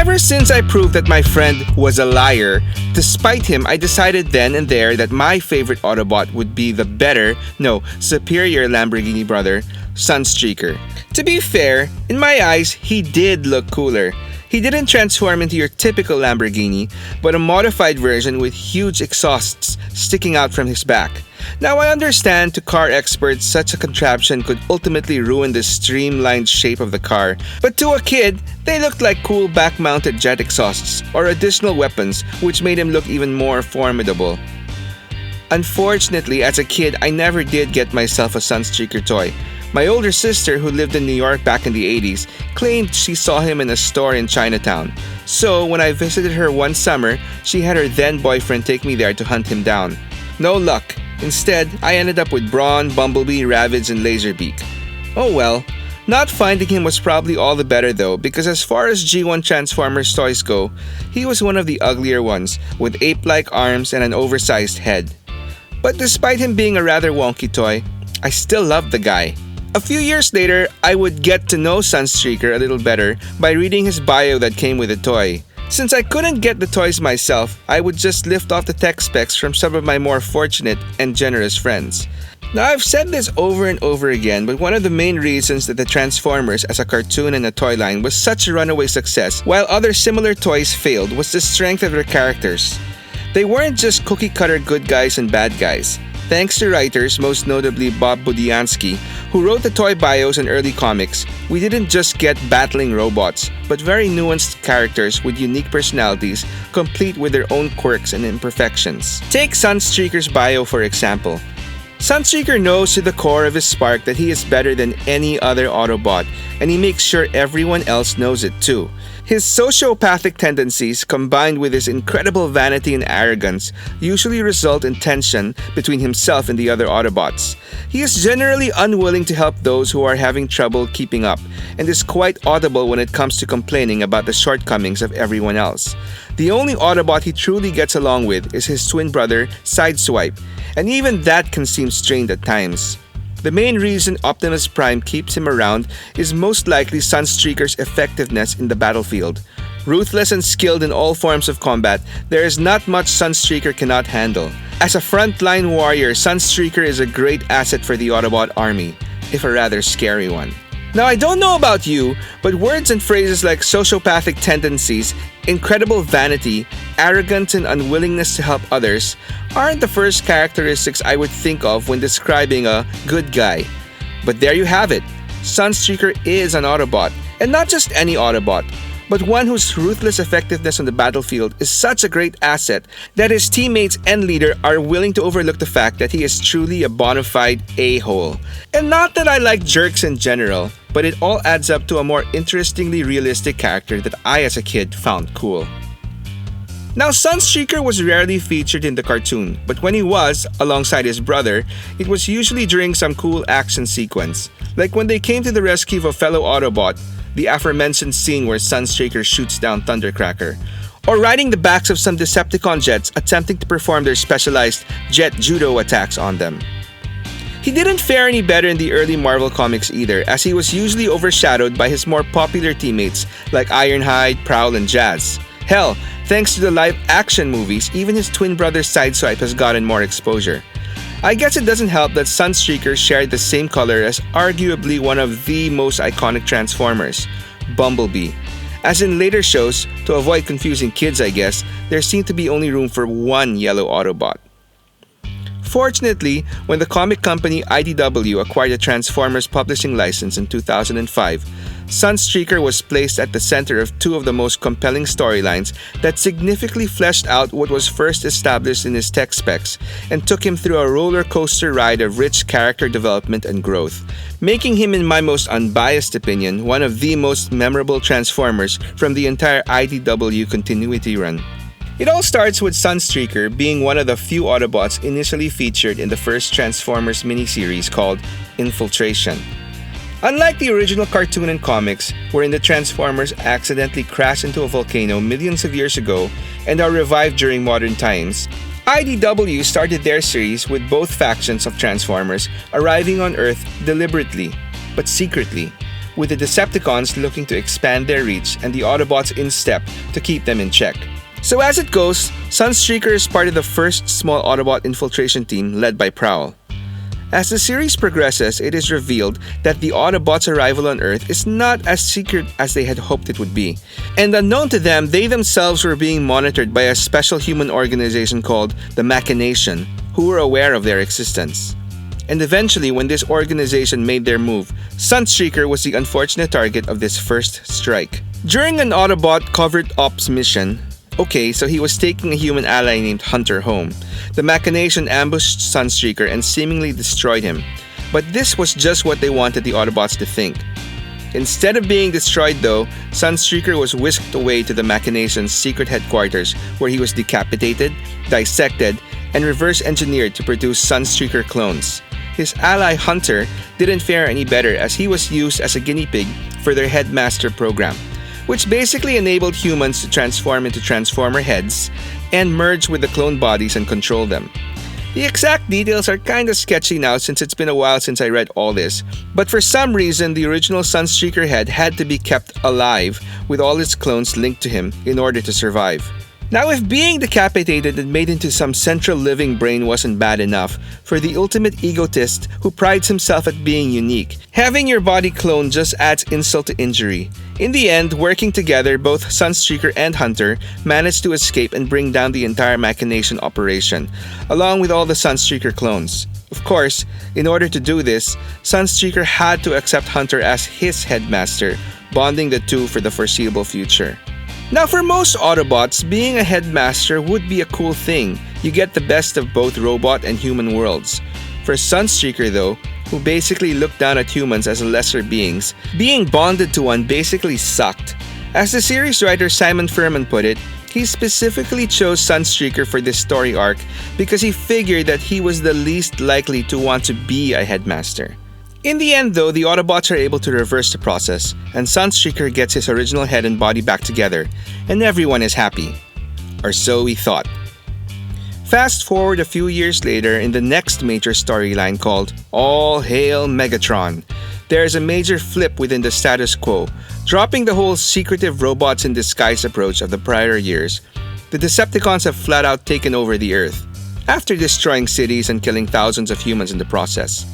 Ever since I proved that my friend was a liar, despite him, I decided then and there that my favorite Autobot would be the better, no, superior Lamborghini brother, Sunstreaker. To be fair, in my eyes, he did look cooler. He didn't transform into your typical Lamborghini, but a modified version with huge exhausts sticking out from his back. Now I understand to car experts such a contraption could ultimately ruin the streamlined shape of the car, but to a kid, they looked like cool back-mounted jet exhausts or additional weapons which made him look even more formidable. Unfortunately, as a kid, I never did get myself a Sunstreaker toy. My older sister, who lived in New York back in the 80s, claimed she saw him in a store in Chinatown. So when I visited her one summer, she had her then boyfriend take me there to hunt him down. No luck. Instead, I ended up with Brawn, Bumblebee, Ravage, and Laserbeak. Oh well. Not finding him was probably all the better though, because as far as G1 Transformers toys go, he was one of the uglier ones, with ape-like arms and an oversized head. But despite him being a rather wonky toy, I still loved the guy. A few years later, I would get to know Sunstreaker a little better by reading his bio that came with the toy. Since I couldn't get the toys myself, I would just lift off the tech specs from some of my more fortunate and generous friends. Now I've said this over and over again, but one of the main reasons that the Transformers as a cartoon and a toy line was such a runaway success while other similar toys failed was the strength of their characters. They weren't just cookie-cutter good guys and bad guys. Thanks to writers, most notably Bob Budiansky, who wrote the toy bios and early comics, we didn't just get battling robots, but very nuanced characters with unique personalities, complete with their own quirks and imperfections. Take Sunstreaker's bio for example. Sunstreaker knows to the core of his spark that he is better than any other Autobot, and he makes sure everyone else knows it too. His sociopathic tendencies, combined with his incredible vanity and arrogance, usually result in tension between himself and the other Autobots. He is generally unwilling to help those who are having trouble keeping up, and is quite audible when it comes to complaining about the shortcomings of everyone else. The only Autobot he truly gets along with is his twin brother, Sideswipe, and even that can seem strained at times. The main reason Optimus Prime keeps him around is most likely Sunstreaker's effectiveness in the battlefield. Ruthless and skilled in all forms of combat, there is not much Sunstreaker cannot handle. As a frontline warrior, Sunstreaker is a great asset for the Autobot army, if a rather scary one. Now I don't know about you, but words and phrases like sociopathic tendencies, incredible vanity, arrogance and unwillingness to help others aren't the first characteristics I would think of when describing a good guy. But there you have it. Sunstreaker is an Autobot, and not just any Autobot, but one whose ruthless effectiveness on the battlefield is such a great asset that his teammates and leader are willing to overlook the fact that he is truly a bona fide a-hole. And not that I like jerks in general, but it all adds up to a more interestingly realistic character that I as a kid found cool. Now Sunstreaker was rarely featured in the cartoon, but when he was, alongside his brother, it was usually during some cool action sequence. Like when they came to the rescue of a fellow Autobot, the aforementioned scene where Sunstreaker shoots down Thundercracker, or riding the backs of some Decepticon jets attempting to perform their specialized jet judo attacks on them. He didn't fare any better in the early Marvel comics either, as he was usually overshadowed by his more popular teammates like Ironhide, Prowl, and Jazz. Hell, thanks to the live-action movies, even his twin brother Sideswipe has gotten more exposure. I guess it doesn't help that Sunstreaker shared the same color as arguably one of the most iconic Transformers, Bumblebee. As in later shows, to avoid confusing kids I guess, there seemed to be only room for one yellow Autobot. Fortunately, when the comic company IDW acquired the Transformers publishing license in 2005, Sunstreaker was placed at the center of two of the most compelling storylines that significantly fleshed out what was first established in his tech specs and took him through a roller coaster ride of rich character development and growth, making him, in my most unbiased opinion, one of the most memorable Transformers from the entire IDW continuity run. It all starts with Sunstreaker being one of the few Autobots initially featured in the first Transformers miniseries called Infiltration. Unlike the original cartoon and comics, wherein the Transformers accidentally crash into a volcano millions of years ago and are revived during modern times, IDW started their series with both factions of Transformers arriving on Earth deliberately, but secretly, with the Decepticons looking to expand their reach and the Autobots in step to keep them in check. So as it goes, Sunstreaker is part of the first small Autobot infiltration team led by Prowl. As the series progresses, it is revealed that the Autobots' arrival on Earth is not as secret as they had hoped it would be. And unknown to them, they themselves were being monitored by a special human organization called the Machination, who were aware of their existence. And eventually, when this organization made their move, Sunstreaker was the unfortunate target of this first strike. During an Autobot covert ops mission, so he was taking a human ally named Hunter home. The Machination ambushed Sunstreaker and seemingly destroyed him. But this was just what they wanted the Autobots to think. Instead of being destroyed though, Sunstreaker was whisked away to the Machination's secret headquarters where he was decapitated, dissected, and reverse engineered to produce Sunstreaker clones. His ally Hunter didn't fare any better as he was used as a guinea pig for their headmaster program, which basically enabled humans to transform into Transformer heads and merge with the clone bodies and control them. The exact details are kinda sketchy now since it's been a while since I read all this, but for some reason the original Sunstreaker head had to be kept alive with all its clones linked to him in order to survive. Now, if being decapitated and made into some central living brain wasn't bad enough, for the ultimate egotist who prides himself at being unique, having your body cloned just adds insult to injury. In the end, working together, both Sunstreaker and Hunter managed to escape and bring down the entire Machination operation, along with all the Sunstreaker clones. Of course, in order to do this, Sunstreaker had to accept Hunter as his headmaster, bonding the two for the foreseeable future. Now, for most Autobots, being a headmaster would be a cool thing. You get the best of both robot and human worlds. For Sunstreaker though, who basically looked down at humans as lesser beings, being bonded to one basically sucked. As the series writer Simon Furman put it, he specifically chose Sunstreaker for this story arc because he figured that he was the least likely to want to be a headmaster. In the end though, the Autobots are able to reverse the process, and Sunstreaker gets his original head and body back together, and everyone is happy. Or so we thought. Fast forward a few years later in the next major storyline called All Hail Megatron. There is a major flip within the status quo, dropping the whole secretive robots in disguise approach of the prior years. The Decepticons have flat out taken over the Earth, after destroying cities and killing thousands of humans in the process.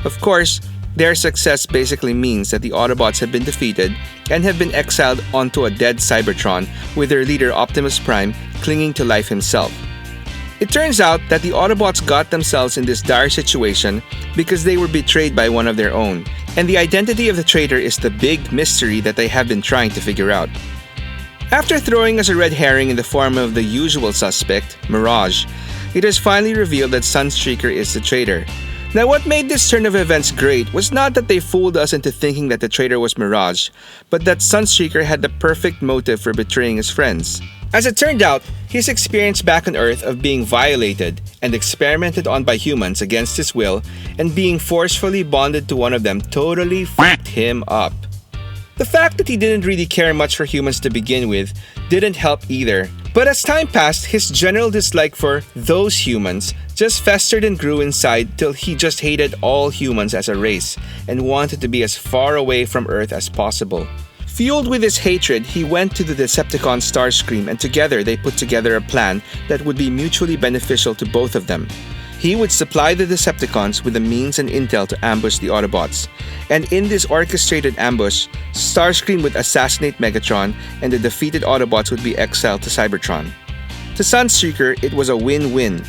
Of course, their success basically means that the Autobots have been defeated and have been exiled onto a dead Cybertron with their leader Optimus Prime clinging to life himself. It turns out that the Autobots got themselves in this dire situation because they were betrayed by one of their own, and the identity of the traitor is the big mystery that they have been trying to figure out. After throwing us a red herring in the form of the usual suspect, Mirage, it is finally revealed that Sunstreaker is the traitor. Now, what made this turn of events great was not that they fooled us into thinking that the traitor was Mirage, but that Sunstreaker had the perfect motive for betraying his friends. As it turned out, his experience back on Earth of being violated and experimented on by humans against his will and being forcefully bonded to one of them totally f***ed him up. The fact that he didn't really care much for humans to begin with didn't help either, but as time passed, his general dislike for those humans just festered and grew inside till he just hated all humans as a race and wanted to be as far away from Earth as possible. Fueled with his hatred, he went to the Decepticon Starscream and together they put together a plan that would be mutually beneficial to both of them. He would supply the Decepticons with the means and intel to ambush the Autobots, and in this orchestrated ambush, Starscream would assassinate Megatron and the defeated Autobots would be exiled to Cybertron. To Sunstreaker, it was a win-win.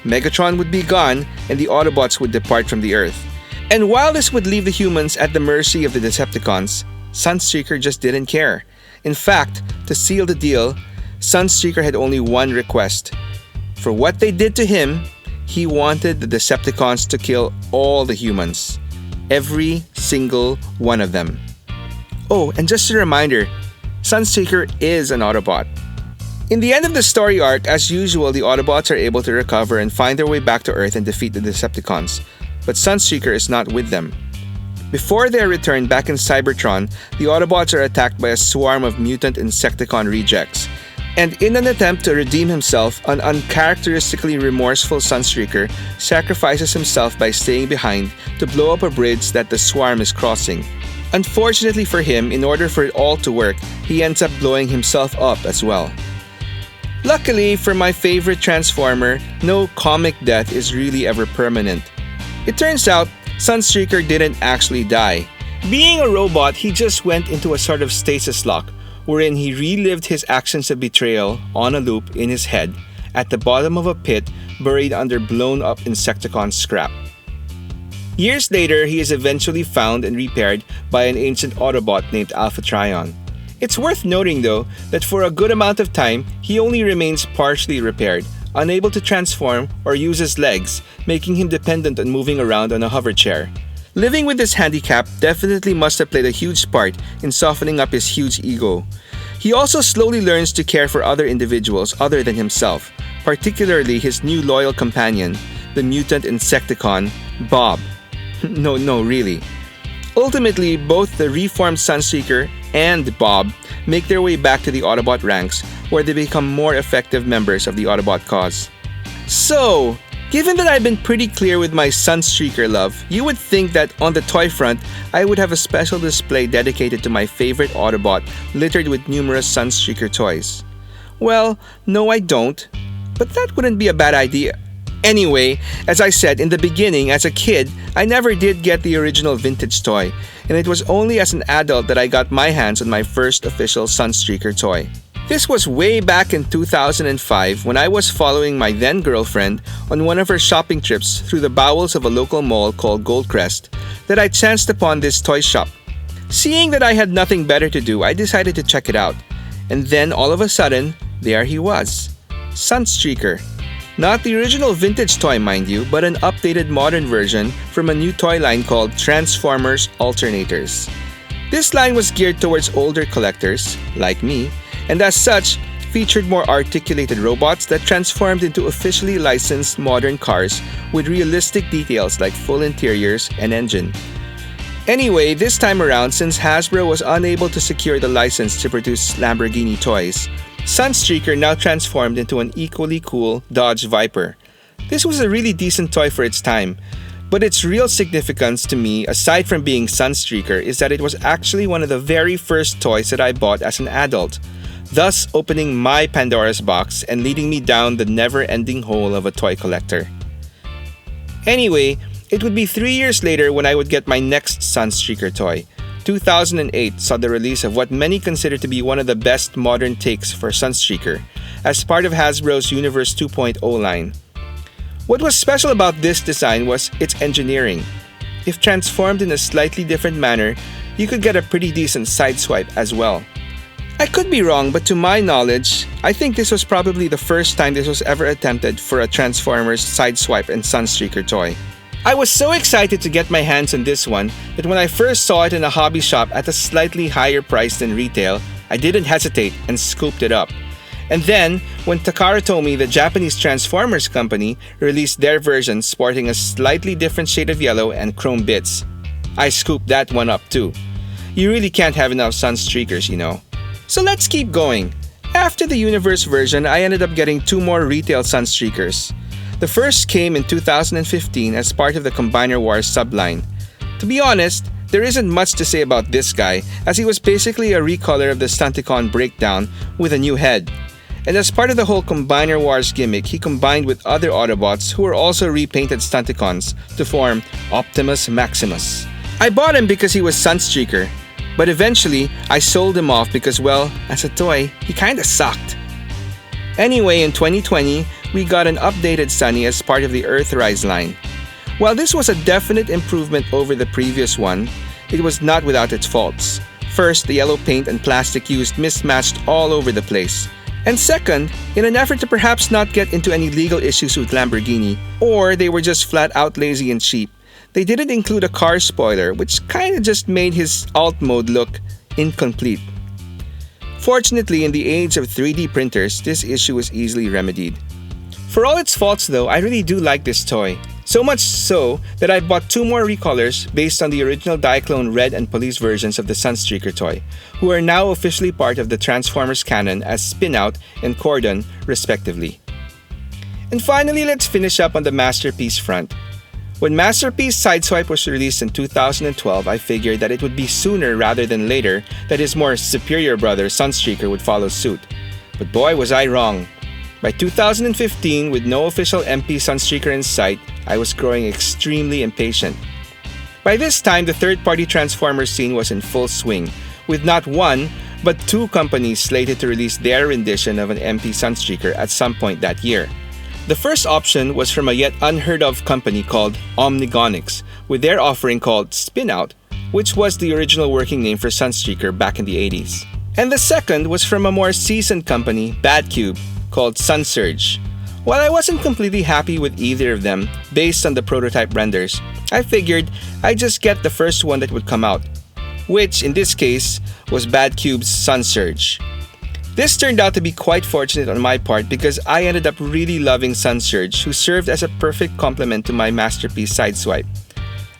Megatron would be gone and the Autobots would depart from the Earth. And while this would leave the humans at the mercy of the Decepticons, Sunstreaker just didn't care. In fact, to seal the deal, Sunstreaker had only one request. For what they did to him, he wanted the Decepticons to kill all the humans. Every single one of them. Oh, and just a reminder, Sunstreaker is an Autobot. In the end of the story arc, as usual, the Autobots are able to recover and find their way back to Earth and defeat the Decepticons. But Sunstreaker is not with them. Before their return back in Cybertron, the Autobots are attacked by a swarm of mutant Insecticon rejects. And in an attempt to redeem himself, an uncharacteristically remorseful Sunstreaker sacrifices himself by staying behind to blow up a bridge that the swarm is crossing. Unfortunately for him, in order for it all to work, he ends up blowing himself up as well. Luckily for my favorite Transformer, no comic death is really ever permanent. It turns out, Sunstreaker didn't actually die. Being a robot, he just went into a sort of stasis lock, wherein he relived his actions of betrayal on a loop in his head at the bottom of a pit buried under blown-up Insecticon scrap. Years later, he is eventually found and repaired by an ancient Autobot named Alpha Trion. It's worth noting though that for a good amount of time, he only remains partially repaired, unable to transform or use his legs, making him dependent on moving around on a hover chair. Living with this handicap definitely must have played a huge part in softening up his huge ego. He also slowly learns to care for other individuals other than himself, particularly his new loyal companion, the mutant Insecticon, Bob. No, really. Ultimately, both the reformed Sunstreaker and Bob make their way back to the Autobot ranks, where they become more effective members of the Autobot cause. So, given that I've been pretty clear with my Sunstreaker love, you would think that on the toy front, I would have a special display dedicated to my favorite Autobot, littered with numerous Sunstreaker toys. Well, no I don't, but that wouldn't be a bad idea. Anyway, as I said in the beginning, as a kid, I never did get the original vintage toy, and it was only as an adult that I got my hands on my first official Sunstreaker toy. This was way back in 2005 when I was following my then girlfriend on one of her shopping trips through the bowels of a local mall called Goldcrest that I chanced upon this toy shop. Seeing that I had nothing better to do, I decided to check it out. And then all of a sudden, there he was. Sunstreaker. Not the original vintage toy, mind you, but an updated modern version from a new toy line called Transformers Alternators. This line was geared towards older collectors, like me, and as such, featured more articulated robots that transformed into officially licensed modern cars with realistic details like full interiors and engine. Anyway, this time around, since Hasbro was unable to secure the license to produce Lamborghini toys, Sunstreaker now transformed into an equally cool Dodge Viper. This was a really decent toy for its time, but its real significance to me, aside from being Sunstreaker, is that it was actually one of the very first toys that I bought as an adult, thus opening my Pandora's box and leading me down the never-ending hole of a toy collector. Anyway, it would be 3 years later when I would get my next Sunstreaker toy. 2008 saw the release of what many consider to be one of the best modern takes for Sunstreaker, as part of Hasbro's Universe 2.0 line. What was special about this design was its engineering. If transformed in a slightly different manner, you could get a pretty decent sideswipe as well. I could be wrong, but to my knowledge, I think this was probably the first time this was ever attempted for a Transformers Sideswipe and Sunstreaker toy. I was so excited to get my hands on this one that when I first saw it in a hobby shop at a slightly higher price than retail, I didn't hesitate and scooped it up. And then, when Takara told me the Japanese Transformers company released their version sporting a slightly different shade of yellow and chrome bits, I scooped that one up too. You really can't have enough Sunstreakers, you know. So let's keep going. After the Universe version, I ended up getting 2 more retail Sunstreakers. The first came in 2015 as part of the Combiner Wars subline. To be honest, there isn't much to say about this guy, as he was basically a recolor of the Stunticon Breakdown with a new head. And as part of the whole Combiner Wars gimmick, he combined with other Autobots who were also repainted Stunticons to form Optimus Maximus. I bought him because he was Sunstreaker, but eventually I sold him off because, well, as a toy, he kinda sucked. Anyway, in 2020, we got an updated Sunny as part of the Earthrise line. While this was a definite improvement over the previous one, it was not without its faults. First, the yellow paint and plastic used mismatched all over the place. And second, in an effort to perhaps not get into any legal issues with Lamborghini, or they were just flat out lazy and cheap, they didn't include a car spoiler, which kinda just made his alt mode look incomplete. Fortunately, in the age of 3D printers, this issue is easily remedied. For all its faults though, I really do like this toy. So much so that I bought 2 more recolors based on the original Diaclone Red and Police versions of the Sunstreaker toy, who are now officially part of the Transformers canon as Spinout and Cordon, respectively. And finally, let's finish up on the masterpiece front. When Masterpiece Sideswipe was released in 2012, I figured that it would be sooner rather than later that his more superior brother Sunstreaker would follow suit. But boy was I wrong. By 2015, with no official MP Sunstreaker in sight, I was growing extremely impatient. By this time, the third-party Transformers scene was in full swing, with not one, but two companies slated to release their rendition of an MP Sunstreaker at some point that year. The first option was from a yet unheard-of company called Omnigonics, with their offering called Spinout, which was the original working name for Sunstreaker back in the 80s. And the second was from a more seasoned company, Badcube, called Sunsurge. While I wasn't completely happy with either of them, based on the prototype renders, I figured I'd just get the first one that would come out, which in this case was Badcube's Sunsurge. This turned out to be quite fortunate on my part because I ended up really loving Sunsurge, who served as a perfect complement to my Masterpiece Sideswipe.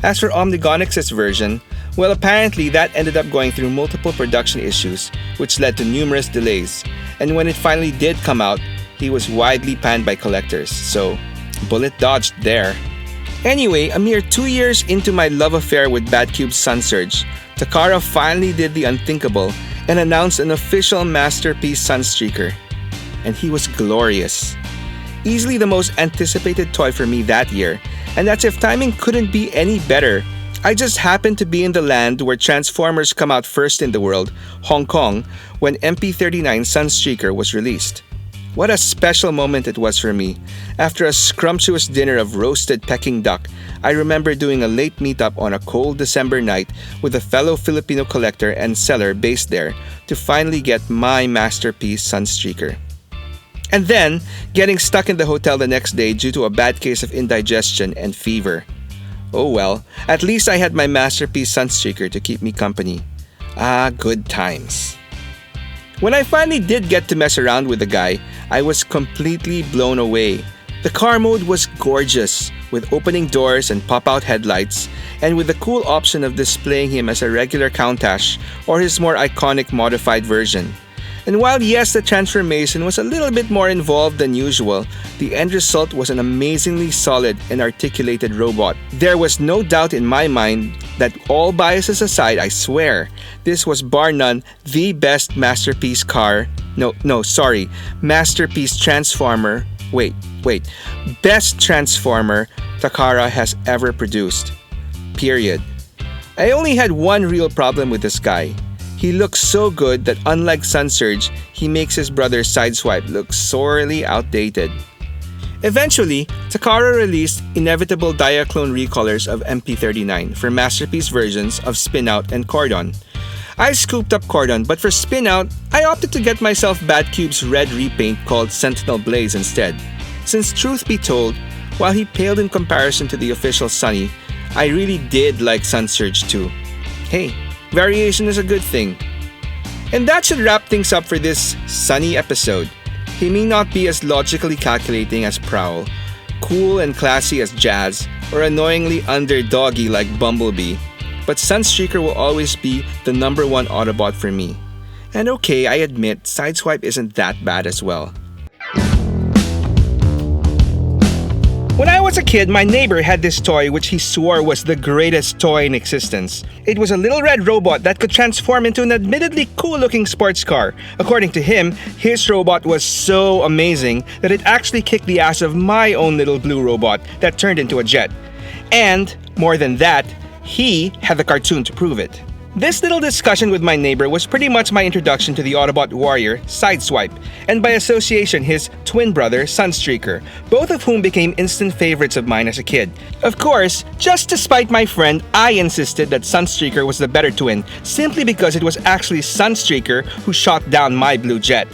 As for Omnigonics' version, well, apparently that ended up going through multiple production issues, which led to numerous delays, and when it finally did come out, he was widely panned by collectors, so bullet dodged there. Anyway, a mere 2 years into my love affair with Badcube's Sunsurge, Takara finally did the unthinkable and announced an official Masterpiece Sunstreaker. And he was glorious. Easily the most anticipated toy for me that year, and that's if timing couldn't be any better. I just happened to be in the land where Transformers come out first in the world, Hong Kong, when MP39 Sunstreaker was released. What a special moment it was for me. After a scrumptious dinner of roasted Peking duck, I remember doing a late meetup on a cold December night with a fellow Filipino collector and seller based there to finally get my Masterpiece Sunstreaker. And then, getting stuck in the hotel the next day due to a bad case of indigestion and fever. Oh well, at least I had my Masterpiece Sunstreaker to keep me company. Ah, good times. When I finally did get to mess around with the guy, I was completely blown away. The car mode was gorgeous, with opening doors and pop-out headlights, and with the cool option of displaying him as a regular Countach or his more iconic modified version. And while yes, the transformation was a little bit more involved than usual, the end result was an amazingly solid and articulated robot. There was no doubt in my mind that, all biases aside, I swear, this was bar none the best Masterpiece Masterpiece Transformer. Best Transformer Takara has ever produced. Period. I only had one real problem with this guy. He looks so good that unlike Sunsurge, he makes his brother Sideswipe look sorely outdated. Eventually, Takara released inevitable Diaclone recolors of MP39 for Masterpiece versions of Spinout and Cordon. I scooped up Cordon, but for Spinout, I opted to get myself Badcube's red repaint called Sentinel Blaze instead. Since truth be told, while he paled in comparison to the official Sunny, I really did like Sunsurge too. Hey, variation is a good thing. And that should wrap things up for this Sunny episode. He may not be as logically calculating as Prowl, cool and classy as Jazz, or annoyingly underdoggy like Bumblebee, but Sunstreaker will always be the #1 Autobot for me. And okay, I admit, Sideswipe isn't that bad as well. When I was a kid, my neighbor had this toy which he swore was the greatest toy in existence. It was a little red robot that could transform into an admittedly cool-looking sports car. According to him, his robot was so amazing that it actually kicked the ass of my own little blue robot that turned into a jet. And, more than that, he had the cartoon to prove it. This little discussion with my neighbor was pretty much my introduction to the Autobot warrior, Sideswipe, and by association his twin brother, Sunstreaker, both of whom became instant favorites of mine as a kid. Of course, just to spite my friend, I insisted that Sunstreaker was the better twin, simply because it was actually Sunstreaker who shot down my blue jet.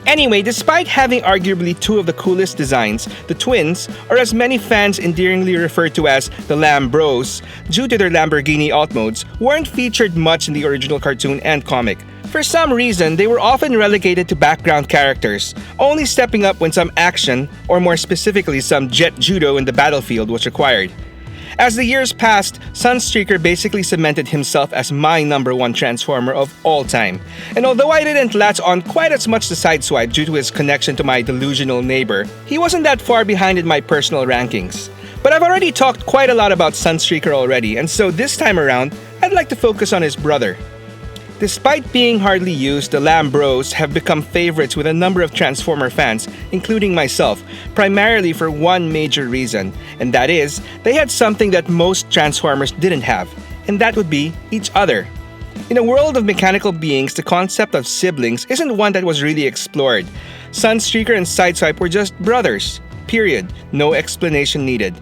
Anyway, despite having arguably two of the coolest designs, the twins, or as many fans endearingly refer to as the Lambros, due to their Lamborghini Autobots, weren't featured much in the original cartoon and comic. For some reason, they were often relegated to background characters, only stepping up when some action, or more specifically some jet judo in the battlefield was required. As the years passed, Sunstreaker basically cemented himself as my #1 Transformer of all time. And although I didn't latch on quite as much to Sideswipe due to his connection to my delusional neighbor, he wasn't that far behind in my personal rankings. But I've already talked quite a lot about Sunstreaker already, and so this time around, I'd like to focus on his brother. Despite being hardly used, the Lambros have become favorites with a number of Transformer fans, including myself, primarily for one major reason, and that is, they had something that most Transformers didn't have, and that would be each other. In a world of mechanical beings, the concept of siblings isn't one that was really explored. Sunstreaker and Sideswipe were just brothers, period, no explanation needed.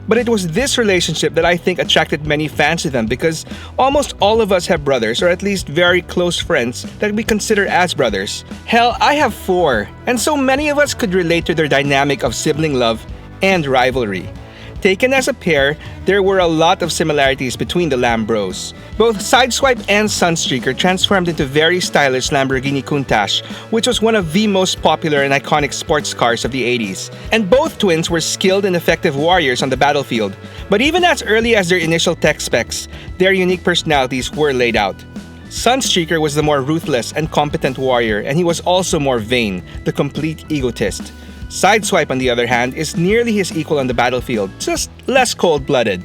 But it was this relationship that I think attracted many fans to them because almost all of us have brothers, or at least very close friends that we consider as brothers. Hell, I have 4, and so many of us could relate to their dynamic of sibling love and rivalry. Taken as a pair, there were a lot of similarities between the Lambros. Both Sideswipe and Sunstreaker transformed into very stylish Lamborghini Countach, which was one of the most popular and iconic sports cars of the 80s. And both twins were skilled and effective warriors on the battlefield. But even as early as their initial tech specs, their unique personalities were laid out. Sunstreaker was the more ruthless and competent warrior, and he was also more vain, the complete egotist. Sideswipe, on the other hand, is nearly his equal on the battlefield, just less cold-blooded.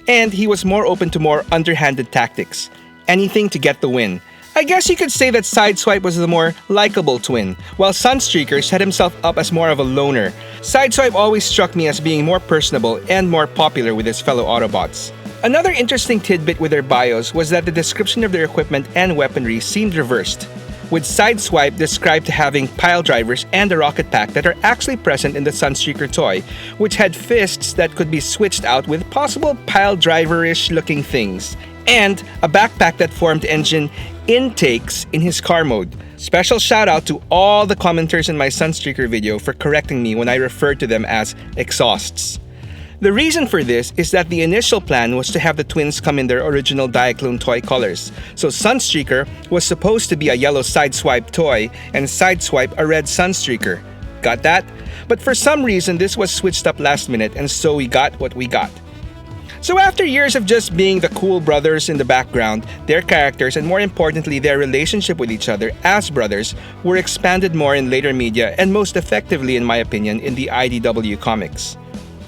And he was more open to more underhanded tactics. Anything to get the win. I guess you could say that Sideswipe was the more likable twin, while Sunstreaker set himself up as more of a loner. Sideswipe always struck me as being more personable and more popular with his fellow Autobots. Another interesting tidbit with their bios was that the description of their equipment and weaponry seemed reversed, with Sideswipe described to having pile drivers and a rocket pack that are actually present in the Sunstreaker toy, which had fists that could be switched out with possible pile driver-ish looking things, and a backpack that formed engine intakes in his car mode. Special shout out to all the commenters in my Sunstreaker video for correcting me when I referred to them as exhausts. The reason for this is that the initial plan was to have the twins come in their original Diaclone toy colors. So Sunstreaker was supposed to be a yellow Sideswipe toy and Sideswipe a red Sunstreaker. Got that? But for some reason this was switched up last minute, and so we got what we got. So after years of just being the cool brothers in the background, their characters and more importantly their relationship with each other as brothers were expanded more in later media, and most effectively in my opinion in the IDW comics.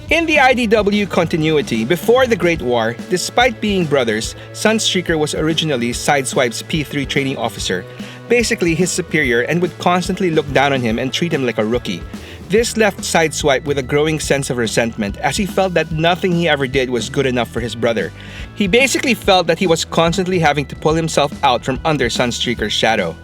In the IDW continuity, before the Great War, despite being brothers, Sunstreaker was originally Sideswipe's P3 training officer, basically his superior, and would constantly look down on him and treat him like a rookie. This left Sideswipe with a growing sense of resentment as he felt that nothing he ever did was good enough for his brother. He basically felt that he was constantly having to pull himself out from under Sunstreaker's shadow.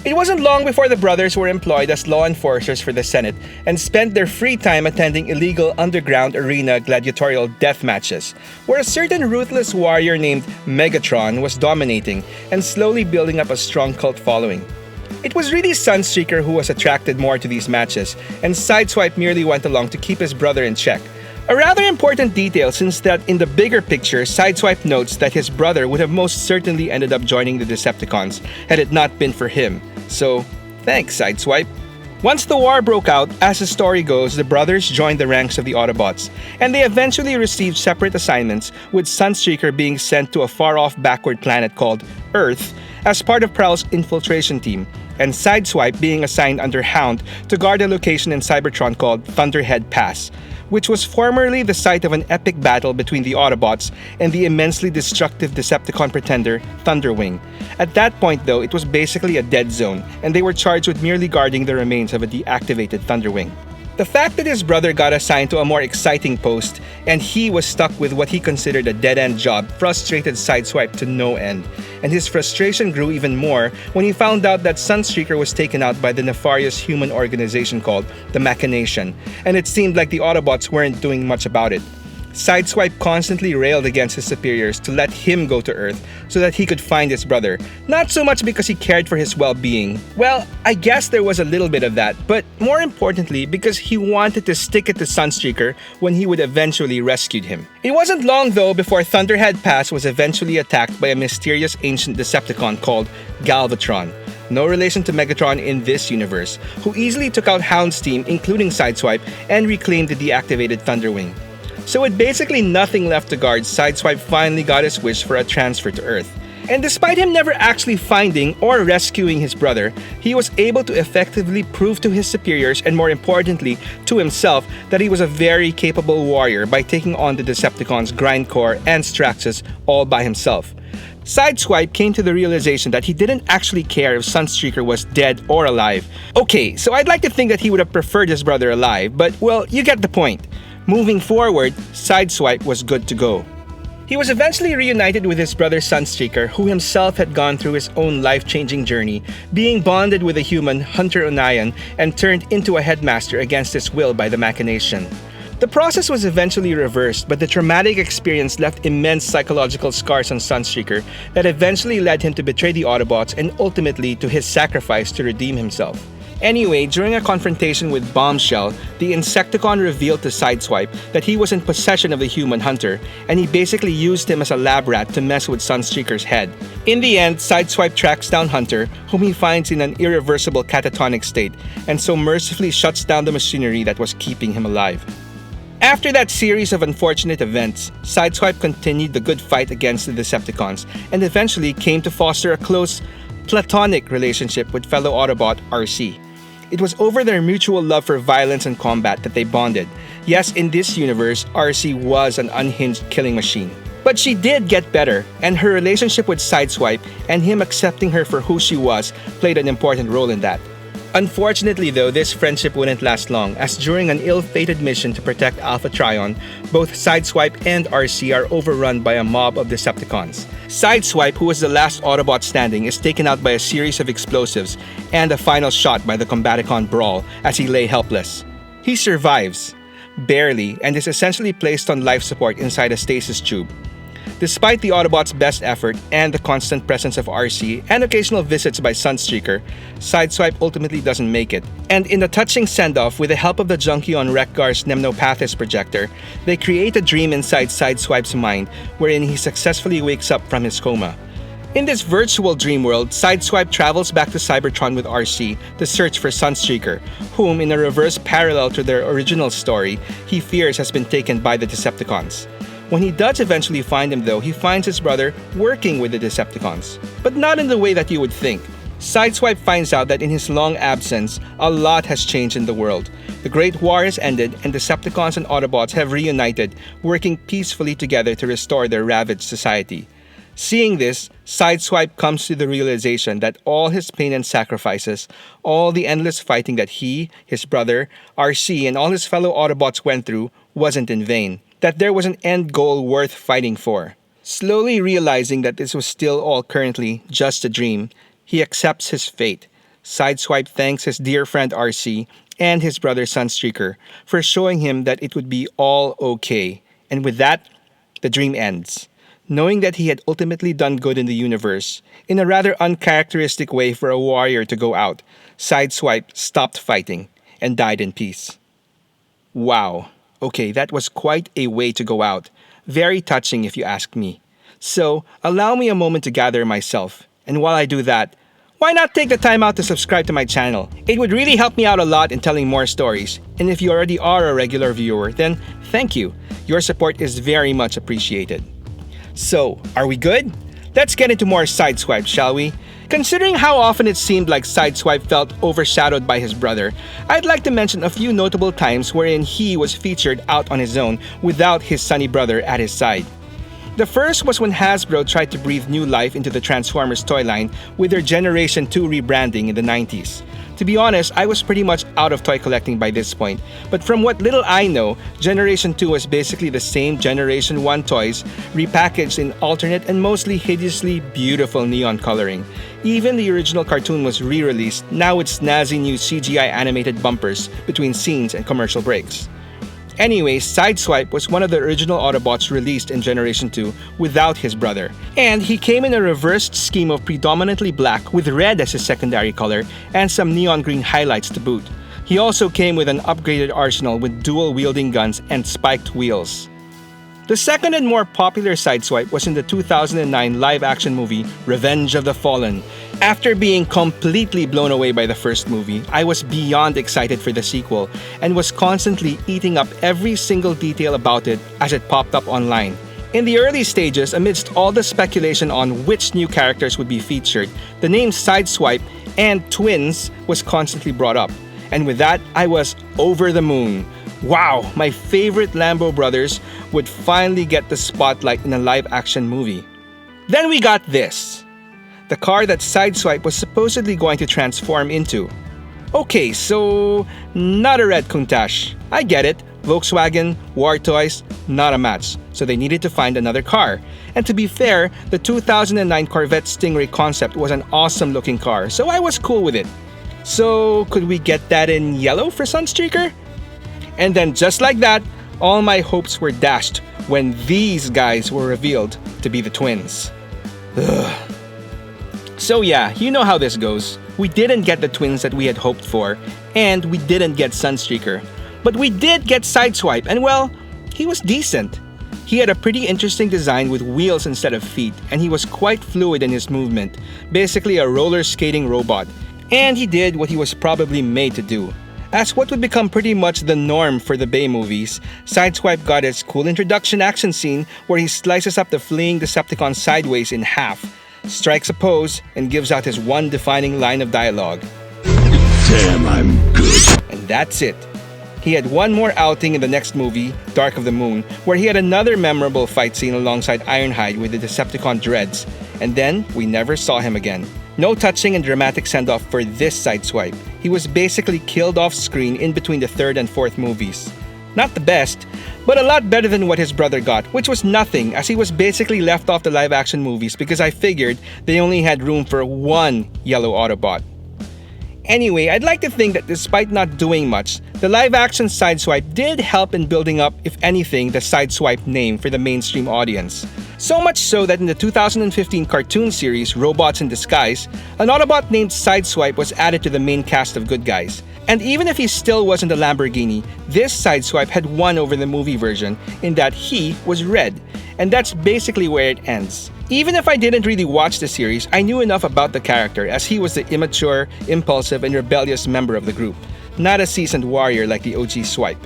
It wasn't long before the brothers were employed as law enforcers for the Senate and spent their free time attending illegal underground arena gladiatorial death matches, where a certain ruthless warrior named Megatron was dominating and slowly building up a strong cult following. It was really Sunstreaker who was attracted more to these matches, and Sideswipe merely went along to keep his brother in check. A rather important detail, since that in the bigger picture, Sideswipe notes that his brother would have most certainly ended up joining the Decepticons had it not been for him. So, thanks Sideswipe. Once the war broke out, as the story goes, the brothers joined the ranks of the Autobots, and they eventually received separate assignments, with Sunstreaker being sent to a far-off backward planet called Earth as part of Prowl's infiltration team, and Sideswipe being assigned under Hound to guard a location in Cybertron called Thunderhead Pass, which was formerly the site of an epic battle between the Autobots and the immensely destructive Decepticon pretender, Thunderwing. At that point though, it was basically a dead zone, and they were charged with merely guarding the remains of a deactivated Thunderwing. The fact that his brother got assigned to a more exciting post, and he was stuck with what he considered a dead-end job, frustrated Sideswipe to no end, and his frustration grew even more when he found out that Sunstreaker was taken out by the nefarious human organization called the Machination, and it seemed like the Autobots weren't doing much about it. Sideswipe constantly railed against his superiors to let him go to Earth so that he could find his brother, not so much because he cared for his well-being. Well, I guess there was a little bit of that, but more importantly because he wanted to stick it to Sunstreaker when he would eventually rescue him. It wasn't long though before Thunderhead Pass was eventually attacked by a mysterious ancient Decepticon called Galvatron, no relation to Megatron in this universe, who easily took out Hound's team including Sideswipe and reclaimed the deactivated Thunderwing. So with basically nothing left to guard, Sideswipe finally got his wish for a transfer to Earth. And despite him never actually finding or rescuing his brother, he was able to effectively prove to his superiors and more importantly to himself that he was a very capable warrior by taking on the Decepticons, Grindcore, and Straxus all by himself. Sideswipe came to the realization that he didn't actually care if Sunstreaker was dead or alive. Okay, so I'd like to think that he would have preferred his brother alive, but well, you get the point. Moving forward, Sideswipe was good to go. He was eventually reunited with his brother Sunstreaker, who himself had gone through his own life-changing journey, being bonded with a human, Hunter Onion, and turned into a headmaster against his will by the Machination. The process was eventually reversed, but the traumatic experience left immense psychological scars on Sunstreaker that eventually led him to betray the Autobots and ultimately to his sacrifice to redeem himself. Anyway, during a confrontation with Bombshell, the Insecticon revealed to Sideswipe that he was in possession of the human Hunter, and he basically used him as a lab rat to mess with Sunstreaker's head. In the end, Sideswipe tracks down Hunter, whom he finds in an irreversible catatonic state, and so mercifully shuts down the machinery that was keeping him alive. After that series of unfortunate events, Sideswipe continued the good fight against the Decepticons, and eventually came to foster a close, platonic relationship with fellow Autobot RC. It was over their mutual love for violence and combat that they bonded. Yes, in this universe, RC was an unhinged killing machine. But she did get better, and her relationship with Sideswipe and him accepting her for who she was played an important role in that. Unfortunately though, this friendship wouldn't last long, as during an ill-fated mission to protect Alpha Trion, both Sideswipe and RC are overrun by a mob of Decepticons. Sideswipe, who was the last Autobot standing, is taken out by a series of explosives and a final shot by the Combaticon Brawl as he lay helpless. He survives, barely, and is essentially placed on life support inside a stasis tube. Despite the Autobots' best effort and the constant presence of RC and occasional visits by Sunstreaker, Sideswipe ultimately doesn't make it. And in a touching send-off with the help of the junkie on Wreck-Gar's Mnemnopathis projector, they create a dream inside Sideswipe's mind wherein he successfully wakes up from his coma. In this virtual dream world, Sideswipe travels back to Cybertron with RC to search for Sunstreaker, whom, in a reverse parallel to their original story, he fears has been taken by the Decepticons. When he does eventually find him though, he finds his brother working with the Decepticons. But not in the way that you would think. Sideswipe finds out that in his long absence, a lot has changed in the world. The Great War has ended and Decepticons and Autobots have reunited, working peacefully together to restore their ravaged society. Seeing this, Sideswipe comes to the realization that all his pain and sacrifices, all the endless fighting that he, his brother, RC, and all his fellow Autobots went through wasn't in vain. That there was an end goal worth fighting for. Slowly realizing that this was still all currently just a dream, he accepts his fate. Sideswipe thanks his dear friend RC and his brother Sunstreaker for showing him that it would be all okay. And with that, the dream ends. Knowing that he had ultimately done good in the universe, in a rather uncharacteristic way for a warrior to go out, Sideswipe stopped fighting and died in peace. Wow. Okay, that was quite a way to go out. Very touching if you ask me. So, allow me a moment to gather myself. And while I do that, why not take the time out to subscribe to my channel? It would really help me out a lot in telling more stories. And if you already are a regular viewer, then thank you. Your support is very much appreciated. So, are we good? Let's get into more Sideswipe, shall we? Considering how often it seemed like Sideswipe felt overshadowed by his brother, I'd like to mention a few notable times wherein he was featured out on his own without his sunny brother at his side. The first was when Hasbro tried to breathe new life into the Transformers toy line with their Generation 2 rebranding in the 90s. To be honest, I was pretty much out of toy collecting by this point, but from what little I know, Generation 2 was basically the same Generation 1 toys, repackaged in alternate and mostly hideously beautiful neon coloring. Even the original cartoon was re-released, now with snazzy new CGI animated bumpers between scenes and commercial breaks. Anyway, Sideswipe was one of the original Autobots released in Generation 2 without his brother, and he came in a reversed scheme of predominantly black with red as his secondary color and some neon green highlights to boot. He also came with an upgraded arsenal with dual-wielding guns and spiked wheels. The second and more popular Sideswipe was in the 2009 live-action movie Revenge of the Fallen. After being completely blown away by the first movie, I was beyond excited for the sequel and was constantly eating up every single detail about it as it popped up online. In the early stages, amidst all the speculation on which new characters would be featured, the name Sideswipe and Twins was constantly brought up. And with that, I was over the moon. Wow, my favorite Lambo brothers would finally get the spotlight in a live-action movie. Then we got this. The car that Sideswipe was supposedly going to transform into. Okay, so not a red Countach. I get it. Volkswagen, War Toys, not a match. So they needed to find another car. And to be fair, the 2009 Corvette Stingray concept was an awesome looking car, so I was cool with it. So could we get that in yellow for Sunstreaker? And then just like that, all my hopes were dashed when these guys were revealed to be the twins. Ugh. So yeah, you know how this goes. We didn't get the twins that we had hoped for, and we didn't get Sunstreaker. But we did get Sideswipe, and well, he was decent. He had a pretty interesting design with wheels instead of feet, and he was quite fluid in his movement, basically a roller skating robot. And he did what he was probably made to do. As what would become pretty much the norm for the Bay movies, Sideswipe got its cool introduction action scene where he slices up the fleeing Decepticon sideways in half, strikes a pose, and gives out his one defining line of dialogue. Damn, I'm good. And that's it. He had one more outing in the next movie, Dark of the Moon, where he had another memorable fight scene alongside Ironhide with the Decepticon dreads, and then we never saw him again. No touching and dramatic send-off for this Sideswipe. He was basically killed off screen in between the third and fourth movies. Not the best, but a lot better than what his brother got, which was nothing as he was basically left off the live-action movies because I figured they only had room for one yellow Autobot. Anyway, I'd like to think that despite not doing much, the live-action Sideswipe did help in building up, if anything, the Sideswipe name for the mainstream audience. So much so that in the 2015 cartoon series Robots in Disguise, an Autobot named Sideswipe was added to the main cast of good guys. And even if he still wasn't a Lamborghini, this Sideswipe had won over the movie version in that he was red. And that's basically where it ends. Even if I didn't really watch the series, I knew enough about the character as he was the immature, impulsive, and rebellious member of the group, not a seasoned warrior like the OG Swipe.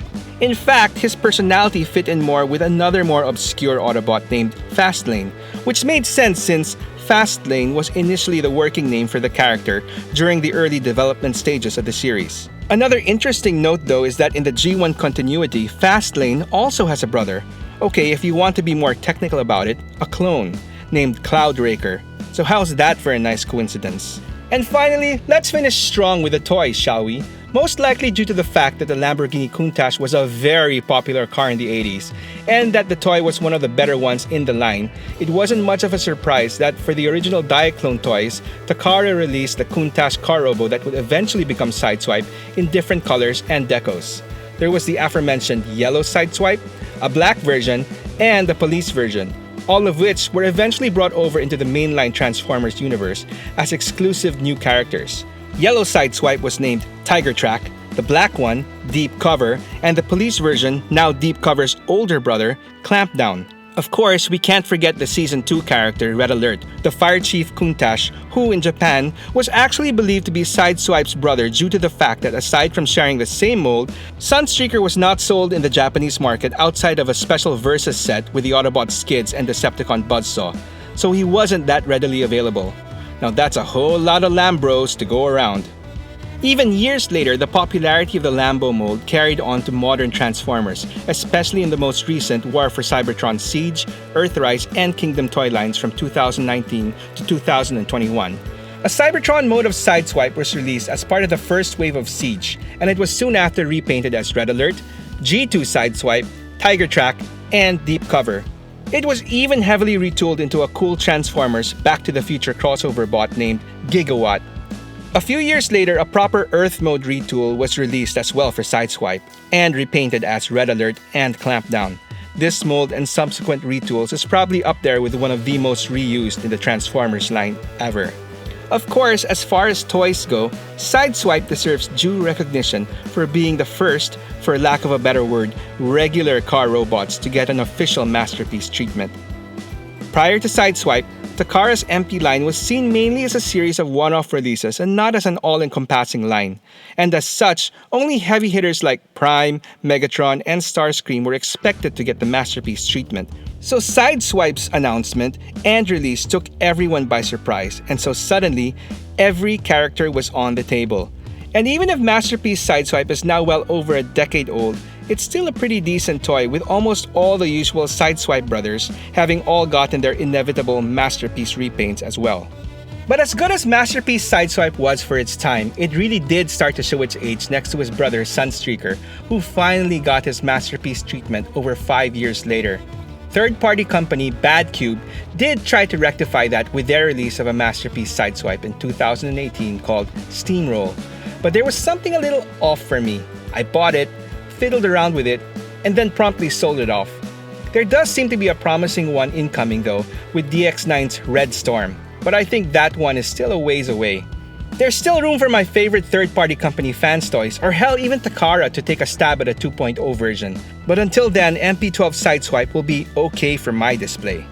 In fact, his personality fit in more with another more obscure Autobot named Fastlane, which made sense since Fastlane was initially the working name for the character during the early development stages of the series. Another interesting note though is that in the G1 continuity, Fastlane also has a brother. Okay, if you want to be more technical about it, a clone named Cloudraker. So how's that for a nice coincidence? And finally, let's finish strong with the toys, shall we? Most likely due to the fact that the Lamborghini Countach was a very popular car in the 80s, and that the toy was one of the better ones in the line, it wasn't much of a surprise that for the original Diaclone toys, Takara released the Countach car robo that would eventually become Sideswipe in different colors and decos. There was the aforementioned yellow Sideswipe, a black version, and the police version, all of which were eventually brought over into the mainline Transformers universe as exclusive new characters. Yellow Sideswipe was named Tiger Track, the black one, Deep Cover, and the police version, now Deep Cover's older brother, Clampdown. Of course, we can't forget the Season 2 character, Red Alert, the Fire Chief Countach, who in Japan was actually believed to be Sideswipe's brother due to the fact that aside from sharing the same mold, Sunstreaker was not sold in the Japanese market outside of a special Versus set with the Autobot Skids and Decepticon Buzzsaw, so he wasn't that readily available. Now that's a whole lot of Lambros to go around. Even years later, the popularity of the Lambo mold carried on to modern Transformers, especially in the most recent War for Cybertron Siege, Earthrise, and Kingdom toy lines from 2019 to 2021. A Cybertron mode of Sideswipe was released as part of the first wave of Siege, and it was soon after repainted as Red Alert, G2 Sideswipe, Tiger Track, and Deep Cover. It was even heavily retooled into a cool Transformers Back to the Future crossover bot named Gigawatt. A few years later, a proper Earth mode retool was released as well for Sideswipe, and repainted as Red Alert and Clampdown. This mold and subsequent retools is probably up there with one of the most reused in the Transformers line ever. Of course, as far as toys go, Sideswipe deserves due recognition for being the first, for lack of a better word, regular car robots to get an official masterpiece treatment. Prior to Sideswipe, Takara's MP line was seen mainly as a series of one-off releases and not as an all-encompassing line. And as such, only heavy hitters like Prime, Megatron, and Starscream were expected to get the masterpiece treatment. So Sideswipe's announcement and release took everyone by surprise, and so suddenly, every character was on the table. And even if Masterpiece Sideswipe is now well over a decade old, it's still a pretty decent toy with almost all the usual Sideswipe brothers having all gotten their inevitable Masterpiece repaints as well. But as good as Masterpiece Sideswipe was for its time, it really did start to show its age next to his brother Sunstreaker, who finally got his Masterpiece treatment over 5 years later. Third-party company Badcube did try to rectify that with their release of a Masterpiece Sideswipe in 2018 called Steamroll. But there was something a little off for me. I bought it, fiddled around with it, and then promptly sold it off. There does seem to be a promising one incoming though, with DX9's Red Storm, but I think that one is still a ways away. There's still room for my favorite third-party company Fans Toys, or hell even Takara, to take a stab at a 2.0 version. But until then, MP12 Sideswipe will be okay for my display.